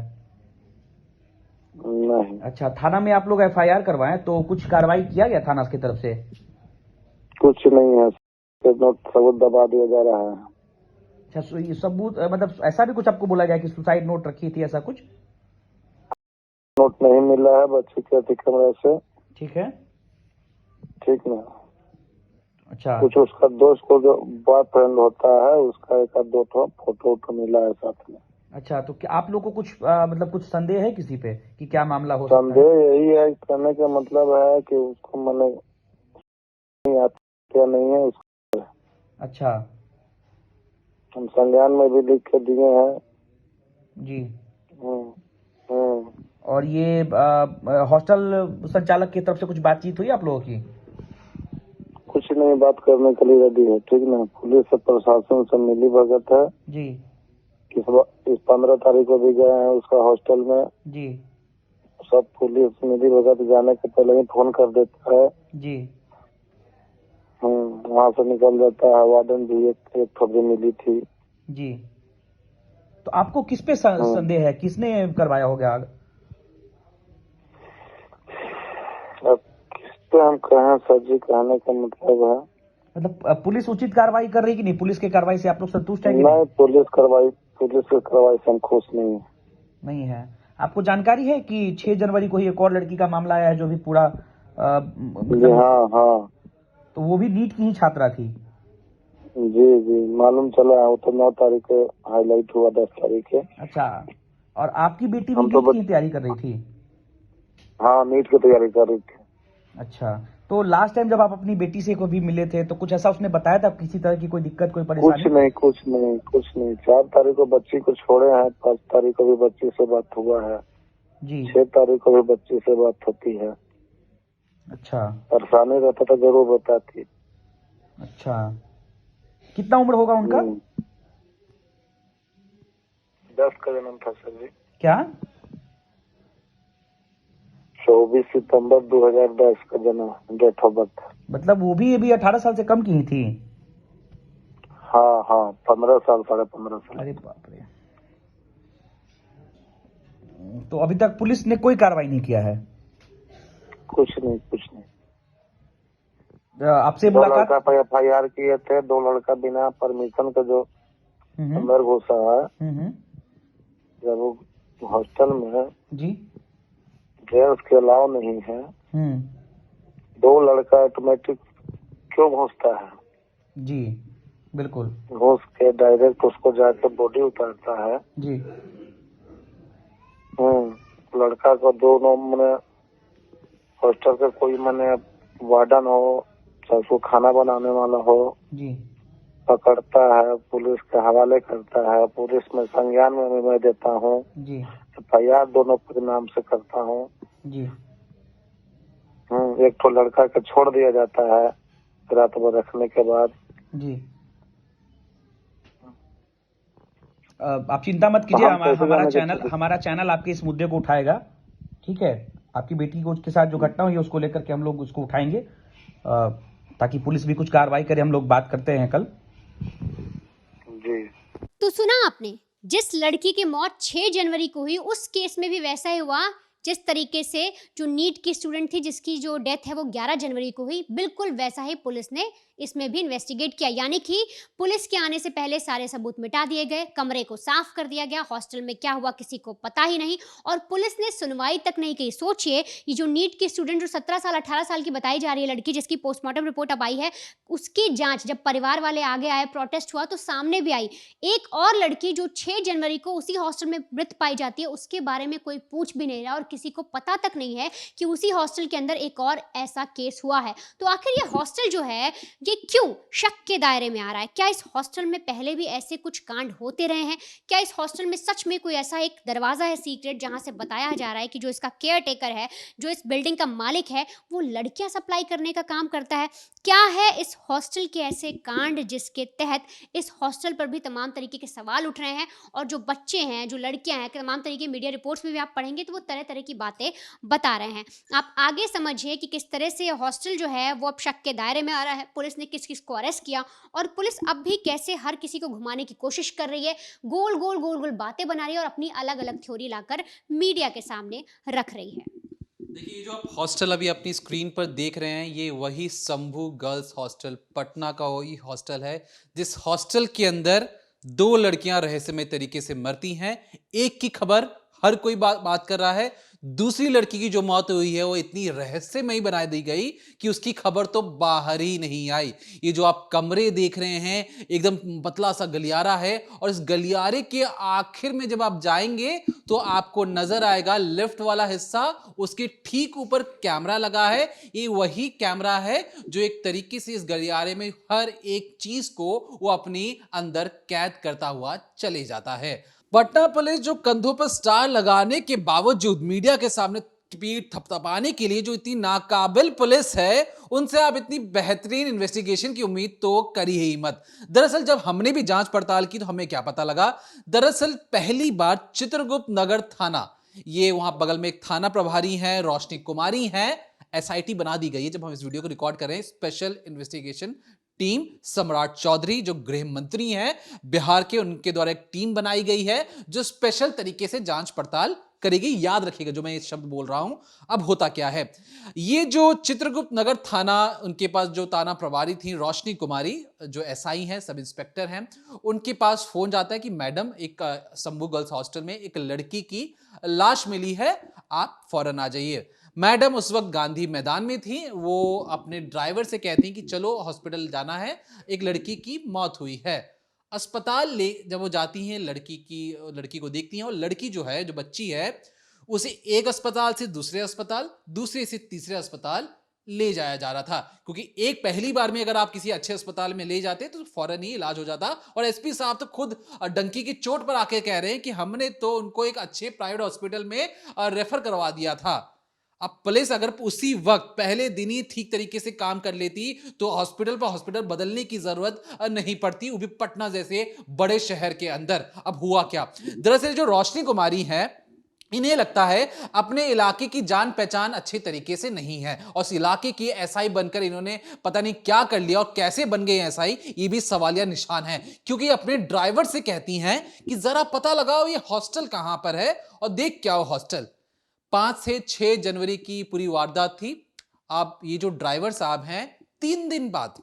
E: नहीं।
D: अच्छा, थाना में आप लोग FIR करवाएं तो कुछ कार्रवाई किया गया थाना की तरफ से?
E: कुछ नहीं है, सबूत दबा दिया जा रहा है।
D: अच्छा, ये सबूत मतलब ऐसा भी कुछ आपको बोला गया कि सुसाइड नोट रखी थी, ऐसा कुछ?
E: नोट नहीं मिला है बच्ची के कमरे से।
D: ठीक है,
E: ठीक ना।
D: अच्छा
E: कुछ उसका दोस्त को जो बॉयफ्रेंड होता है उसका 1-2 फोटो मिला है साथ में।
D: अच्छा, तो क्या आप लोग को कुछ मतलब कुछ संदेह है किसी पे कि क्या मामला हो सकता है?
E: संदेह यही है, कहने का मतलब है कि उसको मैंने क्या नहीं है उसको।
D: अच्छा
E: हम संज्ञान में भी लिख के दिए हैं।
D: जी।
E: हम्म।
D: और ये हॉस्टल संचालक की तरफ से कुछ बातचीत हुई आप लोगों की?
E: कुछ नहीं, बात करने के लिए रेडी है। ठीक ना। पुलिस से प्रशासन से मिली भगत है
D: जी
E: इस 15 तारीख को भी गए हैं उसका हॉस्टल में।
D: जी
E: सब पुलिस मिली भगत जाने के पहले ही फोन कर देता है।
D: जी
E: वहाँ से निकल जाता है। वार्डन भी एक खबर मिली थी।
D: जी। तो आपको किस पे संदेह है, किसने करवाया होगा?
E: अब किस पे हम कहें सर जी, कहने का मतलब है
D: मतलब पुलिस उचित कार्रवाई कर रही कि नहीं? पुलिस की कार्रवाई से आप लोग संतुष्ट हैं कि
E: नहीं, पुलिस की कार्रवाई से हम खुश नहीं हैं।
D: नहीं है? आपको जानकारी है कि 6 जनवरी को ही एक और लड़की का मामला आया है जो भी पूरा
E: जी
D: मतलब
E: हाँ हाँ,
D: तो वो भी नीट की ही छात्रा थी।
E: जी मालूम चला है। वो तो 9 तारीख को हाईलाइट हुआ, 10 तारीख के।
D: अच्छा, और आपकी बेटी भी
E: हम तो
D: नीट की तैयारी कर रही थी?
E: हाँ, नीट की तैयारी कर रही थी।
D: अच्छा, तो लास्ट टाइम जब आप अपनी बेटी से कभी मिले थे तो कुछ ऐसा उसने बताया था, किसी तरह की कोई दिक्कत, कोई परेशानी?
E: कुछ नहीं। 4 तारीख को बच्ची को छोड़े हैं, 5 तारीख को भी बच्ची से बात हुआ है,
D: जी।
E: 6 तारीख को भी बच्ची से बात होती है।
D: अच्छा
E: परेशानी रहता तो जरूर बताती।
D: अच्छा, कितना उम्र होगा उनका?
E: 10 का जन्म था सर जी।
D: क्या?
E: 24 सितंबर 2010 का जन्म, डेट ऑफ बर्थ।
D: मतलब वो भी अभी 18 साल से कम की ही थी?
E: हाँ 15 साल, 15.5 साल।
D: अरे बाप रे। तो अभी तक पुलिस ने कोई कार्रवाई नहीं किया है?
E: कुछ नहीं।
D: आपसे
E: 2
D: मुलाकात?
E: लड़का पे FIR किए थे, 2 लड़का बिना परमिशन के जो अंदर घुसा है, जब वो हॉस्टल में
D: जी।
E: जेंट्स के अलाव नहीं है, 2 लड़का ऑटोमेटिक क्यों घुसता है?
D: जी बिल्कुल।
E: घुस के डायरेक्ट उसको जाके बॉडी उतारता है।
D: जी।
E: लड़का को दोनों मैंने हॉस्टल का कोई मैंने वार्डन हो, चाहे उसको खाना बनाने वाला हो,
D: जी।
E: पकड़ता है, पुलिस के हवाले करता है। पुलिस में संज्ञान में मैं देता हूँ,
D: जी।
E: FIR दोनों के नाम से करता हूँ।
D: जी।
E: एक तो लड़का को छोड़ दिया जाता है रात भर रखने के बाद।
D: जी। आप चिंता मत कीजिए,
E: हम कैसे जाने के
D: हमारा चैनल आपके इस मुद्दे को उठाएगा। ठीक है, आपकी बेटी को के साथ जो घटना हुई है उसको लेकर के हम लोग उसको उठाएंगे, ताकि पुलिस भी कुछ कार्रवाई करे। हम लोग बात करते हैं कल।
E: जी।
B: तो सुना आपने, जिस लड़की की मौत 6 जनवरी को हुई उस केस में भी वैसा ही हुआ जिस तरीके से जो नीट की स्टूडेंट थी जिसकी जो डेथ है वो 11 जनवरी को हुई, बिल्कुल वैसा ही पुलिस ने इसमें भी इन्वेस्टिगेट किया। यानी कि पुलिस के आने से पहले सारे सबूत मिटा दिए गए, कमरे को साफ कर दिया गया, हॉस्टल में क्या हुआ किसी को पता ही नहीं, और पुलिस ने सुनवाई तक नहीं की। सोचिए, ये जो नीट की स्टूडेंट जो 17 साल 18 साल की बताई जा रही है लड़की, जिसकी पोस्टमार्टम रिपोर्ट अब आई है, उसकी जांच जब परिवार वाले आगे आए, प्रोटेस्ट हुआ, तो सामने भी आई एक और लड़की जो 6 जनवरी को उसी हॉस्टल में मृत पाई जाती है। उसके बारे में कोई पूछ भी नहीं रहा और किसी को पता तक नहीं है कि उसी हॉस्टल के अंदर एक और ऐसा केस हुआ है। तो आखिर ये हॉस्टल जो है ये क्यों शक के दायरे में आ रहा है? क्या इस हॉस्टल में पहले भी ऐसे कुछ कांड होते रहे हैं? क्या इस हॉस्टल में सच में कोई ऐसा एक दरवाजा है सीक्रेट जहां से बताया जा रहा है कि जो इसका केयर टेकर है, जो इस बिल्डिंग का मालिक है, वो लड़कियां सप्लाई करने का काम करता है? क्या है इस हॉस्टल के ऐसे कांड जिसके तहत इस हॉस्टल पर भी तमाम तरीके के सवाल उठ रहे हैं, और जो बच्चे हैं, जो लड़कियां हैं, तमाम तरीके मीडिया रिपोर्ट्स में भी आप पढ़ेंगे तो वो तरह तरह की बातें बता रहे हैं। आप आगे समझिए कि किस तरह से हॉस्टल जो है वो अब शक के दायरे में आ रहा है, पुलिस ने किस किस को अरेस्ट किया, और पुलिस अब भी कैसे हर किसी को घुमाने की कोशिश कर रही है, गोल गोल बातें बना रही है और अपनी अलग अलग थ्योरी लाकर मीडिया के सामने रख रही है।
A: देखिए, ये जो आप हॉस्टल अभी अपनी स्क्रीन पर देख रहे हैं, ये वही शंभू गर्ल्स हॉस्टल, पटना का वही हॉस्टल है जिस हॉस्टल के अंदर 2 लड़कियां रहस्यमय तरीके से मरती हैं। एक की खबर हर कोई बात कर रहा है, दूसरी लड़की की जो मौत हुई है वो इतनी रहस्यमयी बना दी गई कि उसकी खबर तो बाहर ही नहीं आई। ये जो आप कमरे देख रहे हैं, एकदम पतला सा गलियारा है, और इस गलियारे के आखिर में जब आप जाएंगे तो आपको नजर आएगा लिफ्ट वाला हिस्सा, उसके ठीक ऊपर कैमरा लगा है। ये वही कैमरा है जो एक तरीके से इस गलियारे में हर एक चीज को वो अपनी अंदर कैद करता हुआ चले जाता है। पटना पुलिस जो कंधों पर स्टार लगाने के बावजूद मीडिया के सामने पीठ थपथपाने के लिए जो इतनी नाकाबिल पुलिस है, उनसे आप इतनी बेहतरीन इन्वेस्टिगेशन की उम्मीद तो करी ही मत। दरअसल जब हमने भी जांच पड़ताल की तो हमें क्या पता लगा, दरअसल पहली बार चित्रगुप्त नगर थाना, ये वहां बगल में एक थाना प्रभारी हैं, रोशनी कुमारी हैं, SIT बना दी गई है। जब हम इस वीडियो को रिकॉर्ड कर रहे हैं, स्पेशल इन्वेस्टिगेशन टीम, सम्राट चौधरी जो गृह मंत्री हैं बिहार के, उनके द्वारा एक टीम बनाई गई है जो स्पेशल तरीके से जांच पड़ताल करेगी। याद रखिएगा जो मैं ये शब्द बोल रहा हूं। अब होता क्या है, ये जो चित्रगुप्त नगर थाना, उनके पास जो थाना प्रभारी थी रोशनी कुमारी, जो एसआई हैं, सब इंस्पेक्टर हैं, उनके पास फोन जाता है कि मैडम, एक शंभू गर्ल्स हॉस्टल में एक लड़की की लाश मिली है, आप फौरन आ जाइए। मैडम उस वक्त गांधी मैदान में थी। वो अपने ड्राइवर से कहती हैं कि चलो हॉस्पिटल जाना है, एक लड़की की मौत हुई है। अस्पताल ले जब वो जाती हैं, लड़की को देखती हैं, और लड़की जो है, जो बच्ची है, उसे एक अस्पताल से दूसरे अस्पताल, दूसरे से तीसरे अस्पताल ले जाया जा रहा था, क्योंकि एक पहली बार में अगर आप किसी अच्छे अस्पताल में ले जाते तो फौरन ही इलाज हो जाता। और एसपी साहब तो खुद डंकी की चोट पर आके कह रहे हैं कि हमने तो उनको एक अच्छे प्राइवेट हॉस्पिटल में रेफर करवा दिया था। अब पुलिस अगर उसी वक्त पहले दिन ही ठीक तरीके से काम कर लेती तो हॉस्पिटल पर हॉस्पिटल बदलने की जरूरत नहीं पड़ती, वो भी पटना जैसे बड़े शहर के अंदर। अब हुआ क्या, दरअसल जो रोशनी कुमारी है, इन्हें लगता है अपने इलाके की जान पहचान अच्छे तरीके से नहीं है, और उस इलाके की एसआई बनकर इन्होंने पता नहीं क्या कर लिया और कैसे बन गए एसआई, ये भी सवालिया निशान है। क्योंकि अपने ड्राइवर से कहती हैं कि जरा पता लगाओ ये हॉस्टल कहां पर है और देख क्या हो हॉस्टल। 5 से 6 जनवरी की पूरी वारदात थी। अब ये जो ड्राइवर साहब हैं, 3 दिन बाद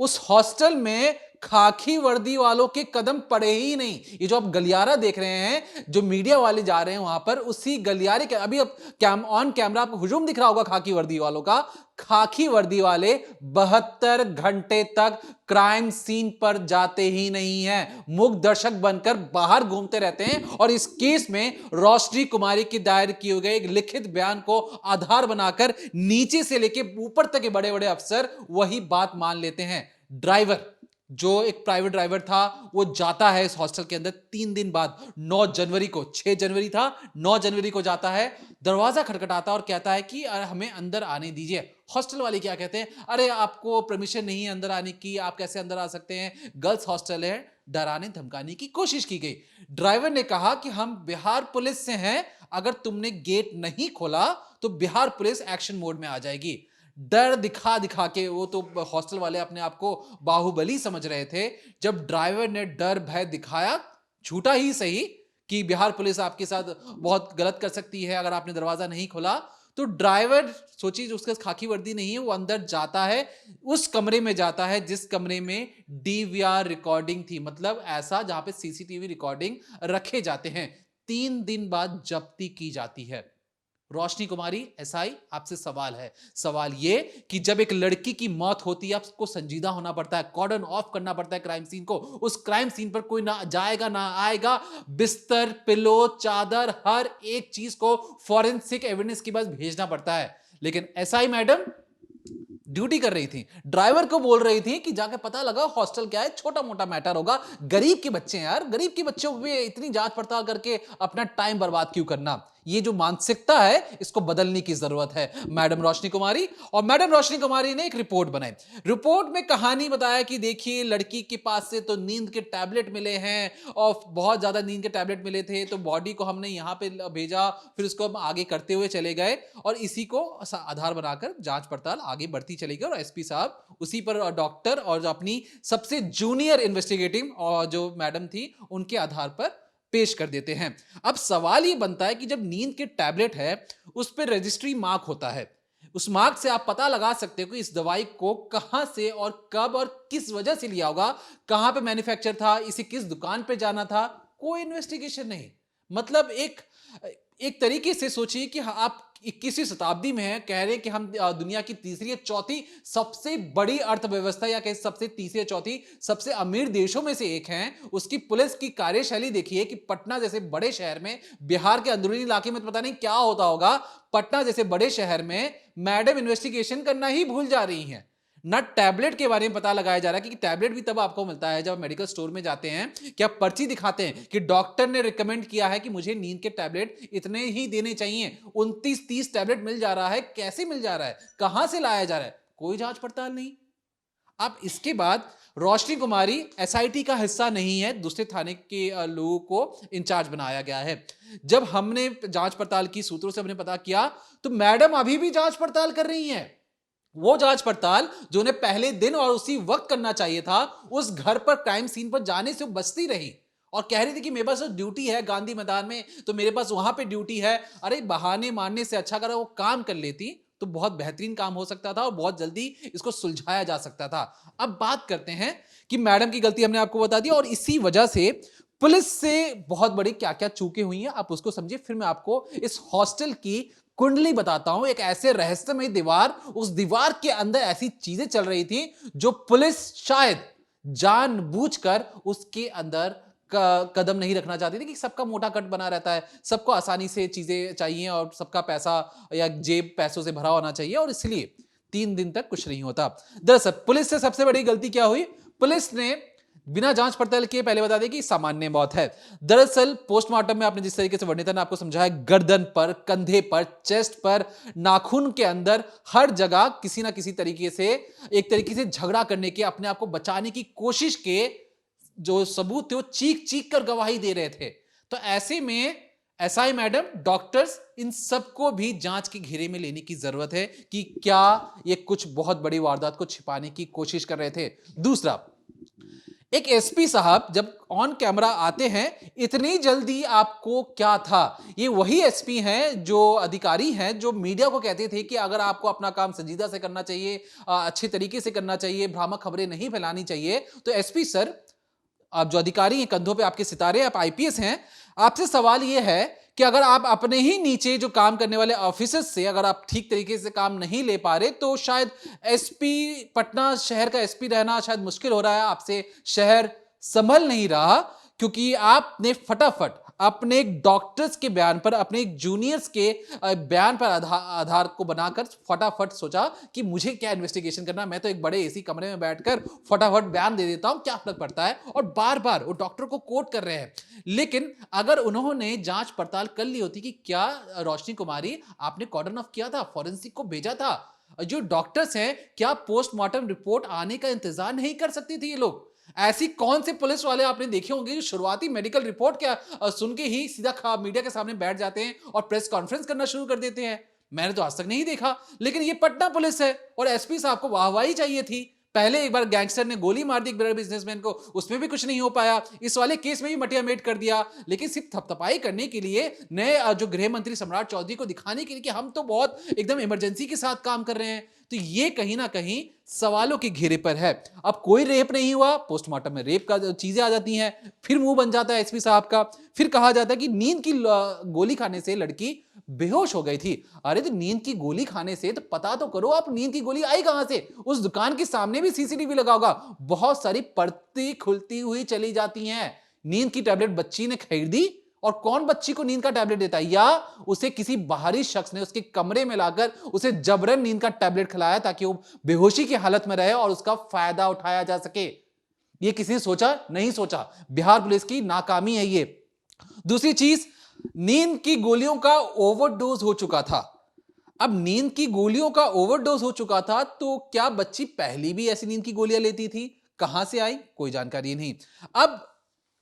A: उस हॉस्टल में खाकी वर्दी वालों के कदम पड़े ही नहीं। ये जो आप गलियारा देख रहे हैं, जो मीडिया वाले जा रहे हैं वहां पर, उसी गलियारे के अभी अब ऑन कैमरा आपको हुजूम दिख रहा होगा खाकी वर्दी वालों का। खाकी वर्दी वाले 72 घंटे तक क्राइम सीन पर जाते ही नहीं हैं, मूक दर्शक बनकर बाहर घूमते रहते हैं। और इस केस में रोशनी कुमारी की दायर किए गए एक लिखित बयान को आधार बनाकर नीचे से लेकर ऊपर तक के बड़े बड़े अफसर वही बात मान लेते हैं। ड्राइवर, जो एक प्राइवेट ड्राइवर था, वो जाता है इस हॉस्टल के अंदर 3 दिन बाद, 9 जनवरी को, 6 जनवरी था, 9 जनवरी को जाता है। दरवाजा खटखटाता और कहता है कि हमें अंदर आने दीजिए। हॉस्टल वाले क्या कहते हैं, अरे आपको परमिशन नहीं है अंदर आने की, आप कैसे अंदर आ सकते हैं, गर्ल्स हॉस्टल है। डराने धमकाने की कोशिश की गई। ड्राइवर ने कहा कि हम बिहार पुलिस से हैं, अगर तुमने गेट नहीं खोला तो बिहार पुलिस एक्शन मोड में आ जाएगी। डर दिखा दिखा के, वो तो हॉस्टल वाले अपने आप को बाहुबली समझ रहे थे, जब ड्राइवर ने डर भय दिखाया, झूठा ही सही, कि बिहार पुलिस आपके साथ बहुत गलत कर सकती है अगर आपने दरवाजा नहीं खोला, तो ड्राइवर, सोचिए उसके खाकी वर्दी नहीं है, वो अंदर जाता है, उस कमरे में जाता है जिस कमरे में डीवीआर रिकॉर्डिंग थी, मतलब ऐसा जहां पे सीसीटीवी रिकॉर्डिंग रखे जाते हैं। 3 दिन बाद जब्ती की जाती है। रोशनी कुमारी एसआई, आपसे सवाल है, सवाल ये कि जब एक लड़की की मौत होती है, आपको संजीदा होना पड़ता है, कॉर्डन ऑफ करना पड़ता है क्राइम सीन को। उस क्राइम सीन पर कोई ना जाएगा ना आएगा, बिस्तर, पिलो, चादर, हर एक चीज को फॉरेंसिक एविडेंस के पास भेजना पड़ता है। लेकिन एसआई मैडम ड्यूटी कर रही थी, ड्राइवर को बोल रही थी कि जाके पता लगा हॉस्टल क्या है, छोटा मोटा मैटर होगा, गरीब के बच्चे हैं यार, गरीब के बच्चों पे इतनी जांच पड़ताल करके अपना टाइम बर्बाद क्यों करना। ये जो मानसिकता है, इसको बदलने की जरूरत है मैडम रोशनी कुमारी। और मैडम रोशनी कुमारी ने एक रिपोर्ट बनाई। रिपोर्ट में कहानी बताया कि देखिए, लड़की के पास से तो नींद के टैबलेट मिले हैं, और बहुत ज्यादा नींद के टैबलेट मिले थे, तो बॉडी को हमने यहां पे भेजा, फिर उसको हम आगे करते हुए चले गए, और इसी को आधार बनाकर जांच पड़ताल आगे बढ़ती चली गई। और एसपी साहब उसी पर डॉक्टर और जो अपनी सबसे जूनियर इन्वेस्टिगेटिव और जो मैडम थी, उनके आधार पर पेश कर देते हैं। अब सवाल ये बनता है कि जब नींद के टैबलेट है, उस पर रजिस्ट्री मार्क होता है, उस मार्क से आप पता लगा सकते हो कि इस दवाई को कहां से और कब और किस वजह से लिया होगा, कहां पे मैन्युफैक्चर था, इसे किस दुकान पे जाना था। कोई इन्वेस्टिगेशन नहीं। मतलब एक तरीके से सोचिए कि आप 21वीं शताब्दी में है, कह रहे हैं कि हम दुनिया की तीसरी या चौथी सबसे बड़ी अर्थव्यवस्था, या कहीं सबसे तीसरी या चौथी सबसे अमीर देशों में से एक हैं। उसकी पुलिस की कार्यशैली देखिए कि पटना जैसे बड़े शहर में, बिहार के अंदरूनी इलाके में तो पता नहीं क्या होता होगा, पटना जैसे बड़े शहर में मैडम इन्वेस्टिगेशन करना ही भूल जा रही हैं। न टैबलेट के बारे में पता लगाया जा रहा है, क्योंकि टैबलेट भी तब आपको मिलता है जब मेडिकल स्टोर में जाते हैं कि आप पर्ची दिखाते हैं कि डॉक्टर ने रिकमेंड किया है कि मुझे नींद के टैबलेट इतने ही देने चाहिए। 29-30 टैबलेट मिल जा रहा है, कैसे मिल जा रहा है, कहां से लाया जा रहा है, कोई जांच पड़ताल नहीं। अब इसके बाद रोशनी कुमारी एसआईटी का हिस्सा नहीं है, दूसरे थाने के लोगों को इंचार्ज बनाया गया है। जब हमने जांच पड़ताल की, सूत्रों से हमने पता किया, तो मैडम अभी भी जांच पड़ताल कर रही हैं। वो जांच पड़ताल जो उन्हें पहले दिन और उसी वक्त करना चाहिए था, उस घर पर क्राइम सीन पर जाने से बचती रही। और कह रही थी कि मेरे पास ड्यूटी है गांधी मैदान में, तो मेरे पास वहां पे ड्यूटी है। अरे बहाने मारने से अच्छा अगर वो काम कर लेती तो बहुत बेहतरीन काम हो सकता था और बहुत जल्दी इसको सुलझाया जा सकता था। अब बात करते हैं कि मैडम की गलती हमने आपको बता दी और इसी वजह से पुलिस से बहुत बड़ी क्या क्या चूकें हुई हैं, आप उसको समझिए। फिर मैं आपको इस हॉस्टल की कुंडली बताता हूं। एक ऐसे रहस्यमय दीवार, उस दीवार के अंदर ऐसी चीजें चल रही थी जो पुलिस शायद जानबूझकर उसके अंदर कदम नहीं रखना चाहती थी कि सबका मोटा कट बना रहता है, सबको आसानी से चीजें चाहिए और सबका पैसा या जेब पैसों से भरा होना चाहिए, और इसलिए 3 दिन तक कुछ नहीं होता। दरअसल पुलिस से सबसे बड़ी गलती क्या हुई? पुलिस ने बिना जांच पड़ताल किए पहले बता दें कि सामान्य मौत है। दरअसल पोस्टमार्टम में आपने जिस तरीके से वर्णित आपको समझाया, गर्दन पर, कंधे पर, चेस्ट पर, नाखून के अंदर, हर जगह किसी ना किसी तरीके से, एक तरीके से झगड़ा करने के, अपने आप को बचाने की कोशिश के जो सबूत थे वो चीख चीख कर गवाही दे रहे थे। तो ऐसे में एसआई मैडम, डॉक्टर्स, इन सबको भी जांच के घेरे में लेने की जरूरत है कि क्या ये कुछ बहुत बड़ी वारदात को छिपाने की कोशिश कर रहे थे। दूसरा, एक एसपी साहब जब ऑन कैमरा आते हैं, इतनी जल्दी आपको क्या था? ये वही एसपी हैं, जो अधिकारी हैं, जो मीडिया को कहते थे कि अगर आपको अपना काम संजीदा से करना चाहिए, अच्छे तरीके से करना चाहिए, भ्रामक खबरें नहीं फैलानी चाहिए, तो एसपी सर, आप जो अधिकारी हैं, कंधों पे आपके सितारे, आप आईपीएस हैं, आपसे सवाल यह है कि अगर आप अपने ही नीचे जो काम करने वाले ऑफिसर्स से अगर आप ठीक तरीके से काम नहीं ले पा रहे, तो शायद एसपी, पटना शहर का एसपी रहना शायद मुश्किल हो रहा है, आपसे शहर संभल नहीं रहा, क्योंकि आपने फटाफट अपने एक डॉक्टर्स के बयान पर, अपने एक जूनियर्स के बयान पर आधार को बनाकर फटाफट सोचा कि मुझे क्या इन्वेस्टिगेशन करना, मैं तो एक बड़े एसी कमरे में बैठकर फटाफट बयान दे देता हूं, क्या फर्क पड़ता है। और बार बार वो डॉक्टर को कोट कर रहे हैं। लेकिन अगर उन्होंने जांच पड़ताल कर ली होती कि क्या रोशनी कुमारी, आपने कॉर्डन ऑफ किया था, फॉरेंसिक को भेजा था, जो डॉक्टर्स हैं, क्या पोस्टमार्टम रिपोर्ट आने का इंतजार नहीं कर सकती थी ये लोग? ऐसी कौन से पुलिस वाले आपने देखे होंगे जो शुरुआती मेडिकल रिपोर्ट क्या सुन के ही सीधा मीडिया के सामने बैठ जाते हैं और प्रेस कॉन्फ्रेंस करना शुरू कर देते हैं? मैंने तो आज तक नहीं देखा। लेकिन ये पटना पुलिस है और एसपी साहब को वाहवाही चाहिए थी। पहले एक बार गैंगस्टर ने गोली मार दी एक बड़े बिजनेसमैन को, उसमें भी कुछ नहीं हो पाया। इस वाले केस में भी मटियामेट कर दिया। लेकिन सिर्फ थपथपाई करने के लिए, नए जो गृह मंत्री सम्राट चौधरी को दिखाने के लिए कि हम तो बहुत एकदम इमरजेंसी के साथ काम कर रहे हैं, तो ये कहीं ना कहीं सवालों के घेरे पर है। अब कोई रेप नहीं हुआ, पोस्टमार्टम में रेप का चीजें आ जाती हैं, फिर मुंह बन जाता है एसपी साहब का। फिर कहा जाता है कि नींद की गोली खाने से लड़की बेहोश हो गई थी। अरे तो नींद की गोली खाने से तो पता तो करो, आप नींद की गोली आई कहां से? उस दुकान के सामने भी सीसीटीवी लगा होगा, बहुत सारी परती खुलती हुई चली जाती हैं। नींद की टैबलेट बच्ची ने खरीदी, और कौन बच्ची को नींद का टैबलेट देता है? या उसे किसी बाहरी शख्स ने उसके कमरे में लाकर उसे जबरन नींद का टैबलेट खिलाया ताकि वो बेहोशी की हालत में रहे और उसका फायदा उठाया जा सके। ये किसी ने सोचा? नहीं सोचा। बिहार पुलिस की नाकामी है ये। दूसरी चीज, नींद की गोलियों का ओवरडोज हो चुका था। अब नींद की गोलियों का ओवरडोज हो चुका था, तो क्या बच्ची पहले भी ऐसी नींद की गोलियां लेती थी? कहां से आई? कोई जानकारी नहीं। अब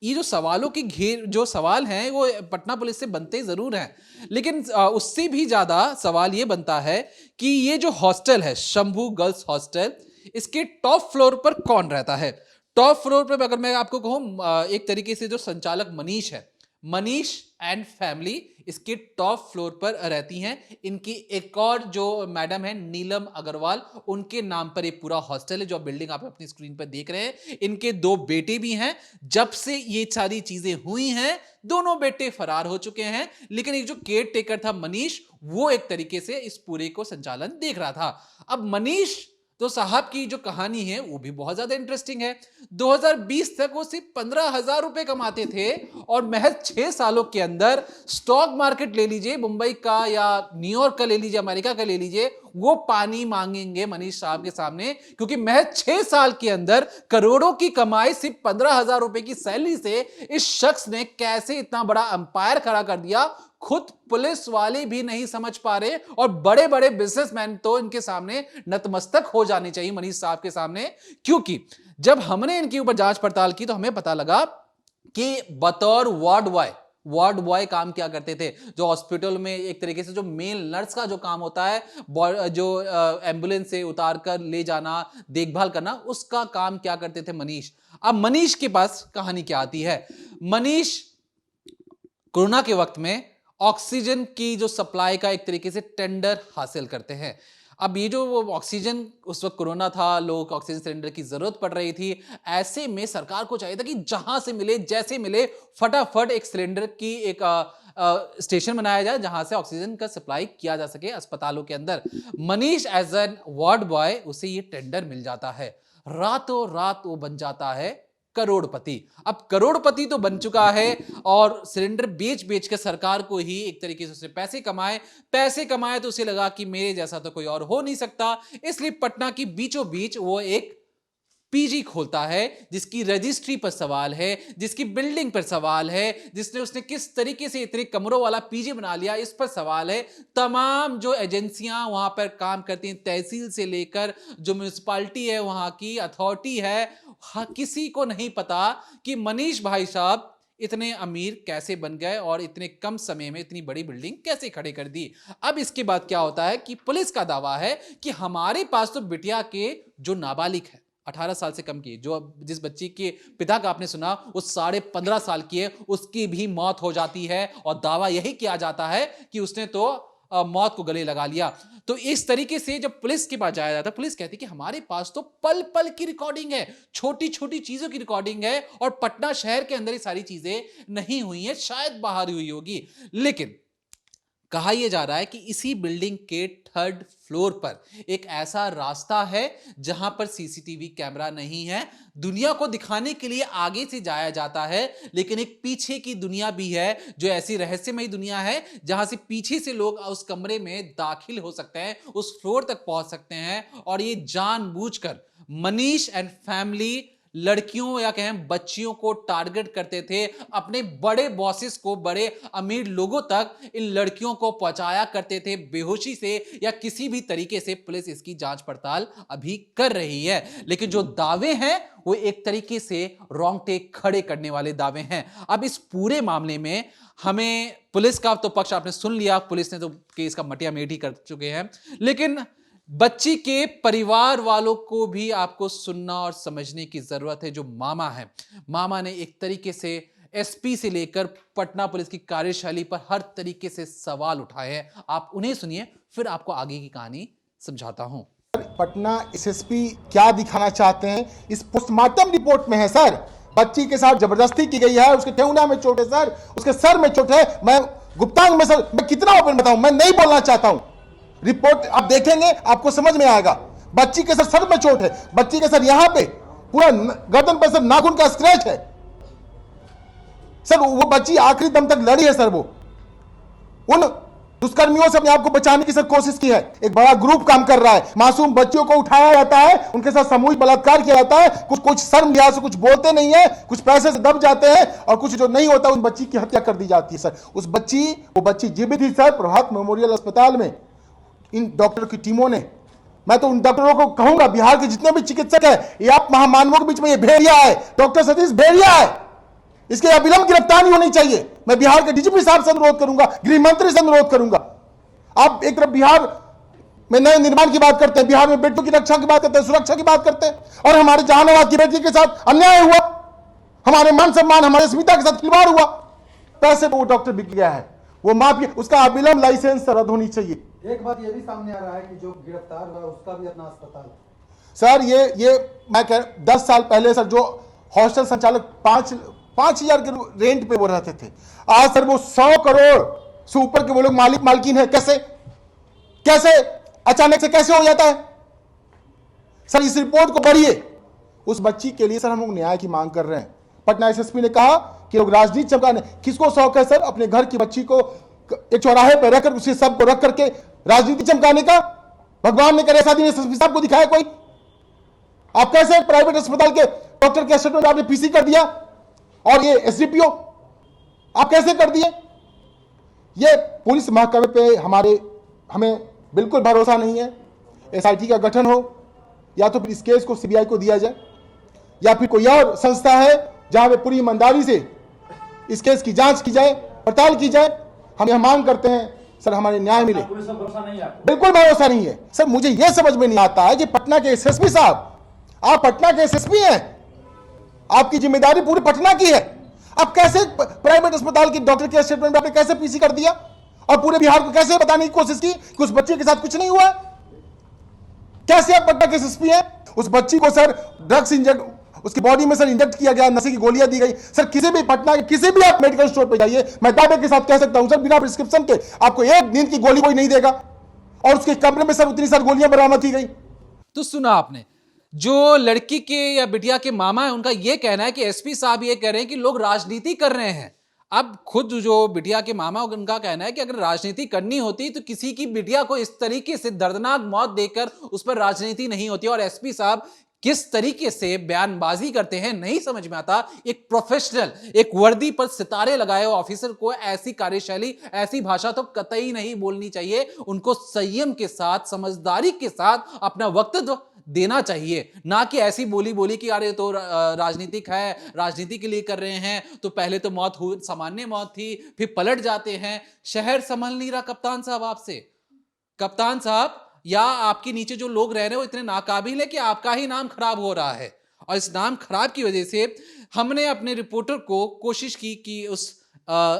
A: ये जो सवालों की जो सवाल हैं वो पटना पुलिस से बनते जरूर हैं, लेकिन उससे भी ज्यादा सवाल ये बनता है कि ये जो हॉस्टल है, शंभू गर्ल्स हॉस्टल, इसके टॉप फ्लोर पर कौन रहता है? टॉप फ्लोर पर अगर मैं आपको कहूं, एक तरीके से जो संचालक मनीष है, मनीष एंड फैमिली इसके टॉप फ्लोर पर रहती हैं। इनकी एक और जो मैडम है, नीलम अग्रवाल, उनके नाम पर एक पूरा हॉस्टल है, जो बिल्डिंग आप अपनी स्क्रीन पर देख रहे हैं। इनके 2 बेटे भी हैं। जब से ये सारी चीजें हुई हैं, दोनों बेटे फरार हो चुके हैं, लेकिन एक जो केयर टेकर था मनीष, वो एक तरीके से इस पूरे को संचालन देख रहा था। अब मनीष तो साहब की जो कहानी है वो भी बहुत ज्यादा इंटरेस्टिंग है। 2020 तक वो सिर्फ 15,000 रुपए कमाते थे और महज 6 सालों के अंदर स्टॉक मार्केट ले लीजिए, मुंबई का या न्यूयॉर्क का ले लीजिए, अमेरिका का ले लीजिए, वो पानी मांगेंगे मनीष साहब के सामने, क्योंकि महज 6 साल के अंदर करोड़ों की कमाई सिर्फ 15,000 रुपए की सैलरी से इस शख्स ने कैसे इतना बड़ा अंपायर खड़ा कर दिया, खुद पुलिस वाले भी नहीं समझ पा रहे। और बड़े बड़े बिजनेसमैन तो इनके सामने नतमस्तक हो जाने चाहिए, मनीष साहब के सामने। क्योंकि जब हमने इनके ऊपर जांच पड़ताल की तो हमें पता लगा कि बतौर वार्ड बॉय वार्ड बॉय काम क्या करते थे, जो हॉस्पिटल में एक तरीके से जो मेल नर्स का जो काम होता है, जो एम्बुलेंस से उतार कर ले जाना, देखभाल करना, उसका काम क्या करते थे मनीष। अब मनीष के पास कहानी क्या आती है। मनीष कोरोना के वक्त में ऑक्सीजन की जो सप्लाई का एक तरीके से टेंडर हासिल करते हैं। अब ये जो वो ऑक्सीजन, उस वक्त कोरोना था, लोगों को ऑक्सीजन सिलेंडर की जरूरत पड़ रही थी, ऐसे में सरकार को चाहिए था कि जहां से मिले, जैसे मिले, फटाफट एक सिलेंडर की एक स्टेशन बनाया जाए जहां से ऑक्सीजन का सप्लाई किया जा सके अस्पतालों के अंदर। Manish as an ward boy, उसे ये टेंडर मिल जाता है, रातों रात वो बन जाता है करोड़पति। अब करोड़पति तो बन चुका है और सिलेंडर बेच बेच के सरकार को ही एक तरीके से उसने पैसे कमाए तो उसे लगा कि मेरे जैसा तो कोई और हो नहीं सकता, इसलिए पटना की बीचों बीच वो एक पीजी खोलता है, जिसकी रजिस्ट्री पर सवाल है, जिसकी बिल्डिंग पर सवाल है, उसने किस तरीके से इतने कमरों वाला पीजी बना लिया, इस पर सवाल है। तमाम जो एजेंसियां वहां पर काम करती हैं, तहसील से लेकर जो म्युनिसिपैलिटी है, वहां की अथॉरिटी है, किसी को नहीं पता कि मनीष भाई साहब इतने अमीर कैसे बन गए और इतने कम समय में इतनी बड़ी बिल्डिंग कैसे खड़ी कर दी। अब इसके बाद क्या होता है कि पुलिस का दावा है कि हमारे पास तो बिटिया के जो नाबालिग है, 18 साल से कम की, जो जिस बच्ची के पिता का आपने सुना वो 15.5 साल की है, उसकी भी मौत हो जाती है और दावा यही किया जाता है कि उसने तो मौत को गले लगा लिया। तो इस तरीके से जब पुलिस के पास जाया जाता, पुलिस कहती कि हमारे पास तो पल पल की रिकॉर्डिंग है, छोटी छोटी चीजों की रिकॉर्डिंग है, और पटना शहर के अंदर ये सारी चीजें नहीं हुई हैं, शायद बाहर हुई होगी। लेकिन कहा यह जा रहा है कि इसी बिल्डिंग के 3rd फ्लोर पर एक ऐसा रास्ता है जहां पर सीसीटीवी कैमरा नहीं है। दुनिया को दिखाने के लिए आगे से जाया जाता है, लेकिन एक पीछे की दुनिया भी है, जो ऐसी रहस्यमयी दुनिया है जहां से पीछे से लोग उस कमरे में दाखिल हो सकते हैं, उस फ्लोर तक पहुंच सकते हैं। और ये जानबूझकर मनीष एंड फैमिली लड़कियों या कहें बच्चियों को टारगेट करते थे, अपने बड़े बॉसेस को, बड़े अमीर लोगों तक इन लड़कियों को पहुंचाया करते थे बेहोशी से या किसी भी तरीके से। पुलिस इसकी जांच पड़ताल अभी कर रही है, लेकिन जो दावे हैं वो एक तरीके से रोंगटे खड़े करने वाले दावे हैं। अब इस पूरे मामले में हमें पुलिस का तो पक्ष आपने सुन लिया, पुलिस ने तो केस का मटिया मेट ही कर चुके हैं, लेकिन बच्ची के परिवार वालों को भी आपको सुनना और समझने की जरूरत है। जो मामा है, मामा ने एक तरीके से एसपी से लेकर पटना पुलिस की कार्यशैली पर हर तरीके से सवाल उठाए हैं। आप उन्हें सुनिए, फिर आपको आगे की कहानी समझाता हूं।
F: पटना एसएसपी क्या दिखाना चाहते हैं इस पोस्टमार्टम रिपोर्ट में है सर। बच्ची के साथ जबरदस्ती की गई है, उसके ठेहुना में चोट है सर, उसके सर में चोट है। मैं गुप्तांग में सर, मैं कितना ओपन बताऊं, मैं नहीं बोलना चाहता हूं। रिपोर्ट आप देखेंगे आपको समझ में आएगा। बच्ची के सर में चोट है, बच्ची के सर यहां पे पूरा गर्दन पर सर नाखून का स्क्रैच है सर। वो बच्ची आखिरी दम तक लड़ी है सर। वो उन दुष्कर्मियों से अपने आप को बचाने की सर कोशिश की है। एक बड़ा ग्रुप काम कर रहा है, मासूम बच्चियों को उठाया जाता है, उनके साथ सामूहिक बलात्कार किया जाता है। कुछ शर्म लिहाज से कुछ बोलते नहीं है, कुछ पैसे से दब जाते हैं, और कुछ जो नहीं होता उस बच्ची की हत्या कर दी जाती है सर। वो बच्ची जीवित थी सर, प्रभात मेमोरियल अस्पताल में। इन डॉक्टर की टीमों ने, मैं तो उन डॉक्टरों को कहूंगा, बिहार के जितने भी चिकित्सक हैं, ये आप महामानवों के बीच में ये भेड़िया है, डॉक्टर सतीश भेड़िया है, इसके अविलंब गिरफ्तारी होनी चाहिए। मैं बिहार के डीजीपी साहब से अनुरोध करूंगा, गृह मंत्री से अनुरोध करूंगा। आप एक तरफ बिहार में नए निर्माण की बात करते हैं, बिहार में बेटियों की रक्षा की बात करते हैं, सुरक्षा की बात करते हैं, और हमारे जहानाबाद की बेटी के साथ अन्याय हुआ, हमारे मान सम्मान, हमारे अस्मिता के साथ खिलवाड़ हुआ। पैसे पर वो डॉक्टर बिक गया है, वो माफिया, उसका अविलंब लाइसेंस रद्द होनी चाहिए।
G: एक बात ये भी सामने आ रहा है कि जो गिरफ्तार हुआ उसका भी अपना अस्पताल
F: सर। ये मैं कह 10 साल पहले सर जो हॉस्टल संचालक 5,000 के रेंट पे वो रहते थे, आज सर वो 100 करोड़ से ऊपर के वो लोग मालिक मालकिन है। कैसे अचानक से कैसे हो जाता है सर? इस रिपोर्ट को पढ़िए। उस बच्ची के लिए सर हम लोग न्याय की मांग कर रहे हैं। पटना एसएसपी ने कहा कि लोग राजनीति चमकाने, किसको शौक है सर अपने घर की बच्ची को एक चौराहे पर रखकर उसे सबको रख करके राजनीति चमकाने का? भगवान ने करे ऐसा दिन एसएसपी साहब को दिखाया कोई? आप कैसे एक प्राइवेट अस्पताल के डॉक्टर के स्टेटमेंट आपने पीसी कर दिया, और ये एसडीपीओ आप कैसे कर दिए? ये पुलिस महकमे पे हमें बिल्कुल भरोसा नहीं है। एसआईटी का गठन हो, या तो फिर इस केस को सीबीआई को दिया जाए, या फिर कोई और संस्था है जहां पे पूरी ईमानदारी से इस केस की जांच की जाए। पड़ताल की जाए। हम यह मांग करते हैं सर, हमारे न्याय मिले।
D: पुलिस पर भरोसा नहीं है आपको?
F: बिल्कुल भरोसा नहीं है सर। मुझे यह समझ में नहीं आता है कि पटना के एसएसपी साहब, आप पटना के एसएसपी हैं, आपकी जिम्मेदारी पूरी पटना की है। आप कैसे प्राइवेट अस्पताल की डॉक्टर के स्टेटमेंट में आपने कैसे पीसी कर दिया और पूरे बिहार को कैसे बताने की कोशिश की कि उस बच्चे के साथ कुछ नहीं हुआ है? कैसे आप पटना के एसएसपी हैं? उस बच्ची को सर ड्रग्स इंजेक्ट, उसकी बॉडी में सर इंजेक्ट किया गया, नशे की गोलियां दी गई। सर किसी भी पटना के किसी भी आप मेडिकल स्टोर पे जाइए, मैं दावे के साथ कह सकता हूं सर, बिना प्रिस्क्रिप्शन के आपको एक नींद की गोली कोई नहीं देगा। और उसके कमरे में सर उतनी सारी गोलियां बरामद की गई।
A: तो सुना आपने, जो लड़की के या बिटिया के मामा है उनका यह कहना है कि एसपी साहब ये कह रहे हैं कि लोग राजनीति कर रहे हैं। अब खुद जो बिटिया के मामा उनका कहना है कि अगर राजनीति करनी होती तो किसी की बिटिया को इस तरीके से दर्दनाक मौत देकर उस पर राजनीति नहीं होती। और एसपी साहब किस तरीके से बयानबाजी करते हैं नहीं समझ में आता। एक प्रोफेशनल, एक वर्दी पर सितारे लगाए हुए ऑफिसर को ऐसी कार्यशैली, ऐसी भाषा तो कतई नहीं बोलनी चाहिए। उनको संयम के साथ, समझदारी के साथ अपना वक्तव्य देना चाहिए, ना कि ऐसी बोली बोली कि अरे तो राजनीतिक है, राजनीति के लिए कर रहे हैं, तो पहले तो मौत हुई, सामान्य मौत थी, फिर पलट जाते हैं। शहर संभल नहीं रहा कप्तान साहब आपसे। कप्तान साहब, या आपके नीचे जो लोग रह रहे हैं वो इतने नाकाबिल है कि आपका ही नाम खराब हो रहा है। और इस नाम खराब की वजह से हमने अपने रिपोर्टर को कोशिश की कि उस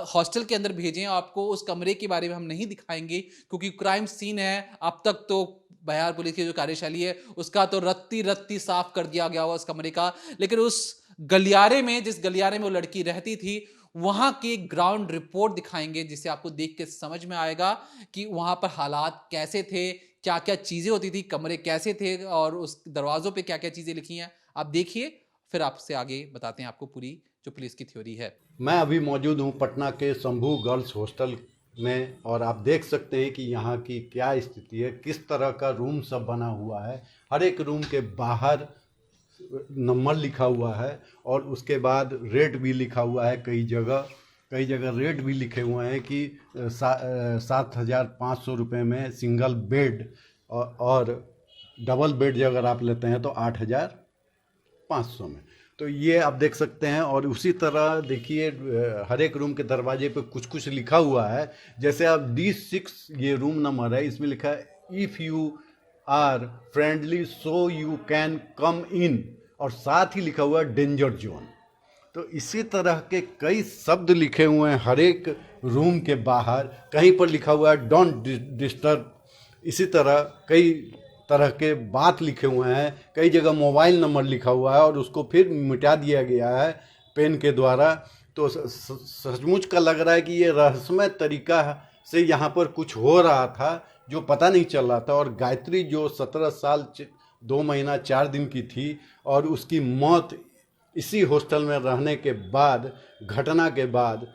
A: हॉस्टल के अंदर भेजें। आपको उस कमरे के बारे में हम नहीं दिखाएंगे क्योंकि क्राइम सीन है। अब तक तो बिहार पुलिस की जो कार्यशैली है उसका तो रत्ती रत्ती साफ कर दिया गया हुआ उस कमरे का, लेकिन उस गलियारे में, जिस गलियारे में वो लड़की रहती थी, वहां की ग्राउंड रिपोर्ट दिखाएंगे, जिससे आपको देख के समझ में आएगा कि वहां पर हालात कैसे थे, क्या क्या चीजें होती थी, कमरे कैसे थे और उस दरवाजों पे क्या क्या चीजें लिखी हैं। आप देखिए, फिर आपसे आगे बताते हैं आपको पूरी जो पुलिस की थ्योरी है।
H: मैं अभी मौजूद हूँ पटना के शंभू गर्ल्स हॉस्टल में, और आप देख सकते हैं कि यहाँ की क्या स्थिति है, किस तरह का रूम सब बना हुआ है। हर एक रूम के बाहर नंबर लिखा हुआ है और उसके बाद रेट भी लिखा हुआ है। कई जगह रेट भी लिखे हुए हैं कि 7,500 रुपये में सिंगल बेड, और डबल बेड अगर आप लेते हैं तो 8,500 में। तो ये आप देख सकते हैं। और उसी तरह देखिए, हर एक रूम के दरवाजे पे कुछ कुछ लिखा हुआ है। जैसे आप D6 ये रूम नंबर है, इसमें लिखा है if you are friendly so you can come in, और साथ ही लिखा हुआ है डेंजर जोन। तो इसी तरह के कई शब्द लिखे हुए हैं हर एक रूम के बाहर। कहीं पर लिखा हुआ है डोंट डिस्टर्ब। इसी तरह कई तरह के बात लिखे हुए हैं। कई जगह मोबाइल नंबर लिखा हुआ है और उसको फिर मिटा दिया गया है पेन के द्वारा। तो सचमुच का लग रहा है कि ये रहस्यमय तरीका से यहाँ पर कुछ हो रहा था जो पता नहीं चल रहा था। और गायत्री जो 17 साल 2 महीना 4 दिन की थी, और उसकी मौत इसी हॉस्टल में रहने के बाद, घटना के बाद,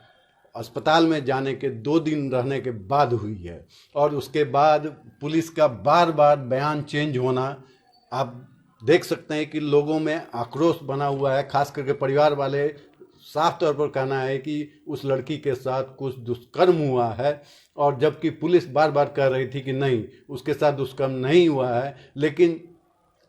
H: अस्पताल में जाने के 2 दिन रहने के बाद हुई है। और उसके बाद पुलिस का बार बार बयान चेंज होना आप देख सकते हैं कि लोगों में आक्रोश बना हुआ है। खास करके परिवार वाले साफ तौर पर कहना है कि उस लड़की के साथ कुछ दुष्कर्म हुआ है, और जबकि पुलिस बार बार कह रही थी कि नहीं, उसके साथ दुष्कर्म नहीं हुआ है। लेकिन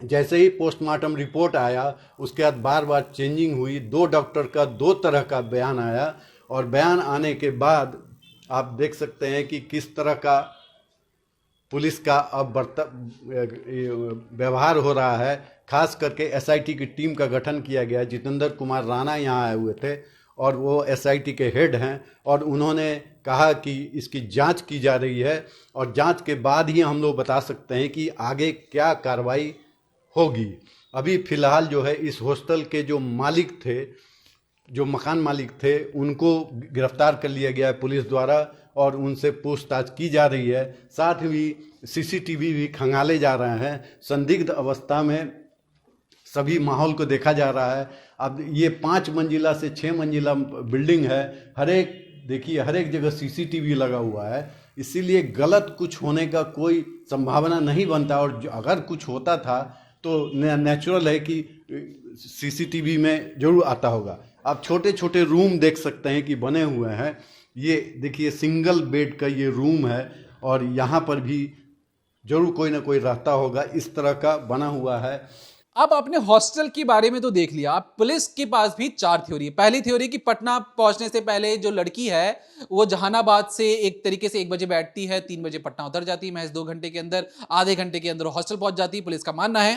H: जैसे ही पोस्टमार्टम रिपोर्ट आया, उसके बाद बार बार चेंजिंग हुई। 2 डॉक्टर का 2 तरह का बयान आया, और बयान आने के बाद आप देख सकते हैं कि किस तरह का पुलिस का अब व्यवहार हो रहा है। खास करके SIT की टीम का गठन किया गया। जितेंद्र कुमार राणा यहाँ आए हुए थे और वो SIT के हेड हैं, और उन्होंने कहा कि इसकी जांच की जा रही है, और जांच के बाद ही हम लोग बता सकते हैं कि आगे क्या कार्रवाई होगी। अभी फ़िलहाल जो है इस हॉस्टल के जो मालिक थे, जो मकान मालिक थे, उनको गिरफ्तार कर लिया गया है पुलिस द्वारा, और उनसे पूछताछ की जा रही है। साथ ही CCTV भी खंगाले जा रहे हैं। संदिग्ध अवस्था में सभी माहौल को देखा जा रहा है। अब ये 5 मंजिला से 6 मंजिला बिल्डिंग है। हर एक जगह CCTV लगा हुआ है, इसीलिए गलत कुछ होने का कोई संभावना नहीं बनता। और अगर कुछ होता था तो नेचुरल है कि CCTV में जरूर आता होगा। आप छोटे छोटे रूम देख सकते हैं कि बने हुए हैं। ये देखिए सिंगल बेड का ये रूम है, और यहाँ पर भी जरूर कोई ना कोई रहता होगा। इस तरह का बना हुआ है।
A: अब आपने हॉस्टल के बारे में तो देख लिया, अब पुलिस के पास भी 4 थ्योरी है। पहली थ्योरी कि पटना पहुंचने से पहले जो लड़की है वो जहानाबाद से एक तरीके से 1 बजे बैठती है, 3 बजे पटना उतर जाती है, महज 2 घंटे के अंदर, आधे घंटे के अंदर हॉस्टल पहुंच जाती है। पुलिस का मानना है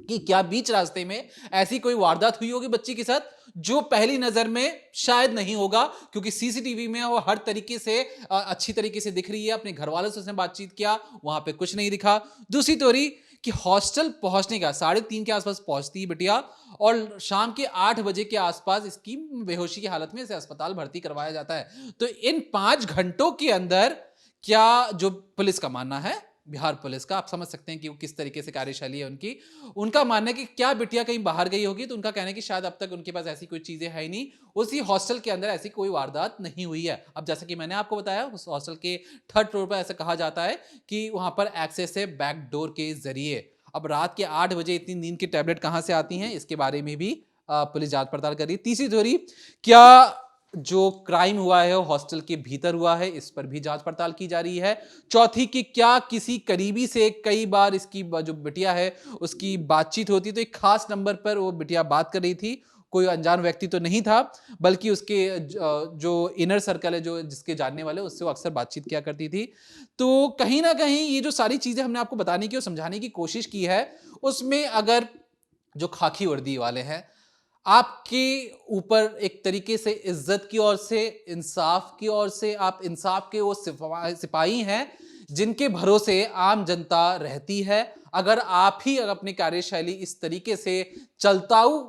A: कि क्या बीच रास्ते में ऐसी कोई वारदात हुई होगी बच्ची के साथ जो पहली नजर में शायद नहीं होगा, क्योंकि सीसीटीवी में वो हर तरीके से अच्छी तरीके से दिख रही है। अपने घर वालों से उसने बातचीत किया, वहां पे कुछ नहीं दिखा। दूसरी थ्योरी कि हॉस्टल पहुंचने का 3:30 के आसपास पहुंचती है बिटिया और शाम के 8 बजे के आसपास इसकी बेहोशी की हालत में इसे अस्पताल भर्ती करवाया जाता है। तो इन 5 घंटों के अंदर क्या, जो पुलिस का मानना है, बिहार पुलिस का, आप समझ सकते हैं कि वो किस तरीके से कार्यशैली है उनकी, उनका मानना है कि क्या बिटिया कहीं बाहर गई होगी, तो उनका कहना है कि शायद अब तक उनके पास ऐसी कोई चीजें है ही नहीं, उसी हॉस्टल के अंदर ऐसी कोई वारदात नहीं हुई है। अब जैसा कि मैंने आपको बताया, उस हॉस्टल के 3rd फ्लोर पर ऐसा कहा जाता है कि वहां पर एक्सेस है बैक डोर के जरिए। अब रात के 8 बजे इतनी नींद की टैबलेट कहां से आती हैं, इसके बारे में भी पुलिस जांच पड़ताल कर रही है। तीसरी थ्योरी, क्या जो क्राइम हुआ है वो हॉस्टल के भीतर हुआ है, इस पर भी जांच पड़ताल की जा रही है। चौथी कि क्या किसी करीबी से कई बार इसकी जो बिटिया है उसकी बातचीत होती, तो एक खास नंबर पर वो बिटिया बात कर रही थी, कोई अनजान व्यक्ति तो नहीं था, बल्कि उसके जो इनर सर्कल है, जो जिसके जानने वाले, उससे वो अक्सर बातचीत किया करती थी। तो कहीं ना कहीं ये जो सारी चीजें हमने आपको बताने की और समझाने की कोशिश की है, उसमें अगर जो खाकी वर्दी वाले हैं आपके ऊपर एक तरीके से इज्जत की ओर से, इंसाफ की ओर से, आप इंसाफ के वो सिपाही हैं जिनके भरोसे आम जनता रहती है। अगर आप ही अगर अपनी कार्यशैली इस तरीके से चलताऊ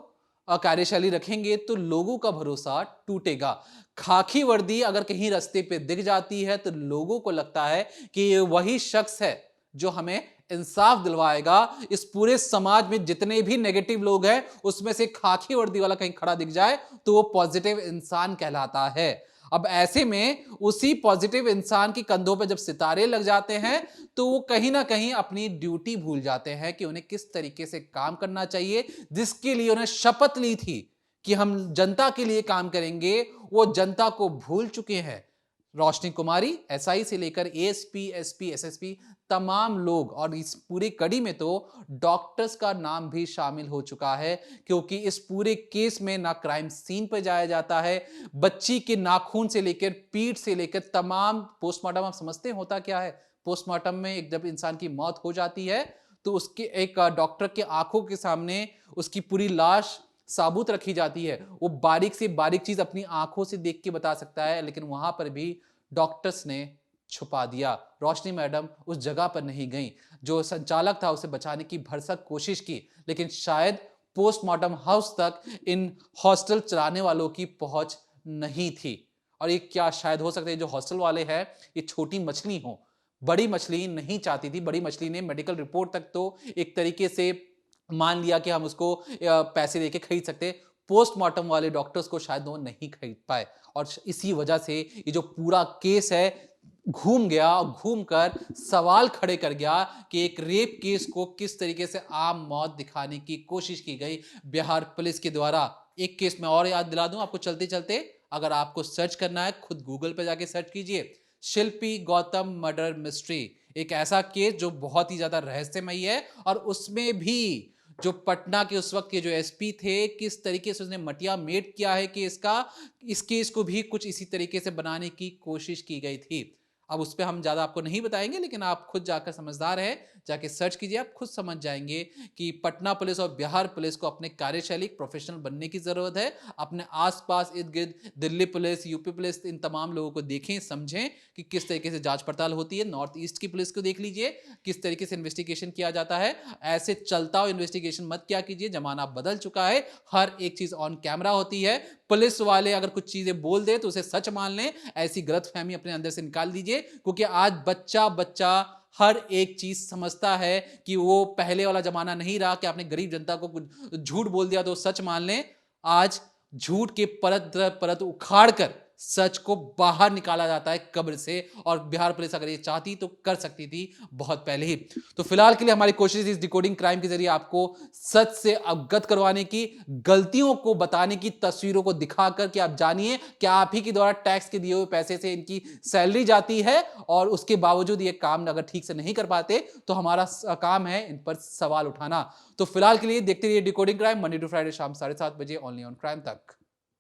A: कार्यशैली रखेंगे तो लोगों का भरोसा टूटेगा। खाकी वर्दी अगर कहीं रास्ते पे दिख जाती है तो लोगों को लगता है कि ये वही शख्स है जो हमें इंसाफ दिलवाएगा। इस पूरे समाज में जितने भी नेगेटिव लोग हैं उसमें से खाकी वर्दी वाला कहीं खड़ा दिख जाए तो वो पॉजिटिव इंसान कहलाता है। अब ऐसे में उसी पॉजिटिव इंसान के कंधों पर जब सितारे लग जाते हैं तो वो कहीं ना कहीं अपनी ड्यूटी भूल जाते हैं कि उन्हें किस तरीके से काम करना चाहिए, जिसके लिए उन्हें शपथ ली थी कि हम जनता के लिए काम करेंगे, वो जनता को भूल चुके हैं। रोशनी कुमारी एसआई से लेकर एएसपी, एसपी, एसएसपी तमाम लोग, और इस पूरी कड़ी में तो डॉक्टर्स का नाम भी शामिल हो चुका है, क्योंकि इस पूरे केस में ना क्राइम सीन पर जाया जाता है, बच्ची के नाखून से लेकर पीठ से लेकर तमाम पोस्टमार्टम, आप समझते हैं होता क्या है पोस्टमार्टम में, एक जब इंसान की मौत हो जाती है तो उसके एक डॉक्टर के आंखों के सामने उसकी पूरी लाश साबुत रखी जाती है। वो बारीक से बारीक चीज अपनी आंखों से देख के बता सकता है, लेकिन वहां पर भी डॉक्टर्स ने छुपा दिया। रोशनी मैडम उस जगह पर नहीं गई, जो संचालक था उसे बचाने की भरसक कोशिश की, लेकिन शायद पोस्टमार्टम हाउस तक इन हॉस्टल चलाने वालों की पहुंच नहीं थी। और ये क्या शायद हो सकता है जो हॉस्टल वाले हैं ये छोटी मछली हो, बड़ी मछली नहीं चाहती थी। बड़ी मछली ने मेडिकल रिपोर्ट तक तो एक तरीके से मान लिया कि हम उसको पैसे देके खरीद सकते, पोस्टमार्टम वाले डॉक्टर्स को शायद वो नहीं खरीद पाए, और इसी वजह से ये जो पूरा केस है घूम गया, घूमकर सवाल खड़े कर गया कि एक रेप केस को किस तरीके से आम मौत दिखाने की कोशिश की गई बिहार पुलिस के द्वारा। एक केस में और याद दिला दूं आपको चलते चलते, अगर आपको सर्च करना है खुद गूगल पे जाके सर्च कीजिए, शिल्पी गौतम मर्डर मिस्ट्री, एक ऐसा केस जो बहुत ही ज्यादा रहस्यमयी है, और उसमें भी जो पटना के उस वक्त के जो एसपी थे, किस तरीके से उसने मटिया मेट किया है कि इस केस को भी कुछ इसी तरीके से बनाने की कोशिश की गई थी। अब उस पर हम ज़्यादा आपको नहीं बताएंगे, लेकिन आप खुद जाकर समझदार हैं, जाके सर्च कीजिए, आप खुद समझ जाएंगे कि पटना पुलिस और बिहार पुलिस को अपने कार्यशैली प्रोफेशनल बनने की ज़रूरत है। अपने आसपास इर्द गिर्द दिल्ली पुलिस, यूपी पुलिस, इन तमाम लोगों को देखें, समझें कि किस तरीके से जांच पड़ताल होती है। नॉर्थ ईस्ट की पुलिस को देख लीजिए, किस तरीके से इन्वेस्टिगेशन किया जाता है। ऐसे चलता हो इन्वेस्टिगेशन मत क्या कीजिए, जमाना बदल चुका है, हर एक चीज़ ऑन कैमरा होती है। पुलिस वाले अगर कुछ चीज़ें बोल दे तो उसे सच मान लें, ऐसी गलतफहमी अपने अंदर से निकाल दीजिए, क्योंकि आज बच्चा हर एक चीज समझता है कि वो पहले वाला जमाना नहीं रहा कि आपने गरीब जनता को कुछ झूठ बोल दिया तो सच मान लें। आज झूठ के परत उखाड़ कर सच को बाहर निकाला जाता है कब्र से, और बिहार पुलिस अगर ये चाहती तो कर सकती थी बहुत पहले ही। तो फिलहाल के लिए हमारी कोशिश इस डिकोडिंग क्राइम के जरिए आपको सच से अवगत करवाने की, गलतियों को बताने की, तस्वीरों को दिखाकर कि आप जानिए कि आप ही के द्वारा टैक्स के दिए हुए पैसे से इनकी सैलरी जाती है, और उसके बावजूद ये काम अगर ठीक से नहीं कर पाते तो हमारा काम है इन पर सवाल उठाना। तो फिलहाल के लिए देखते रहिए decoding crime, Monday to Friday शाम 7:30 बजे ओनली ऑन क्राइम तक।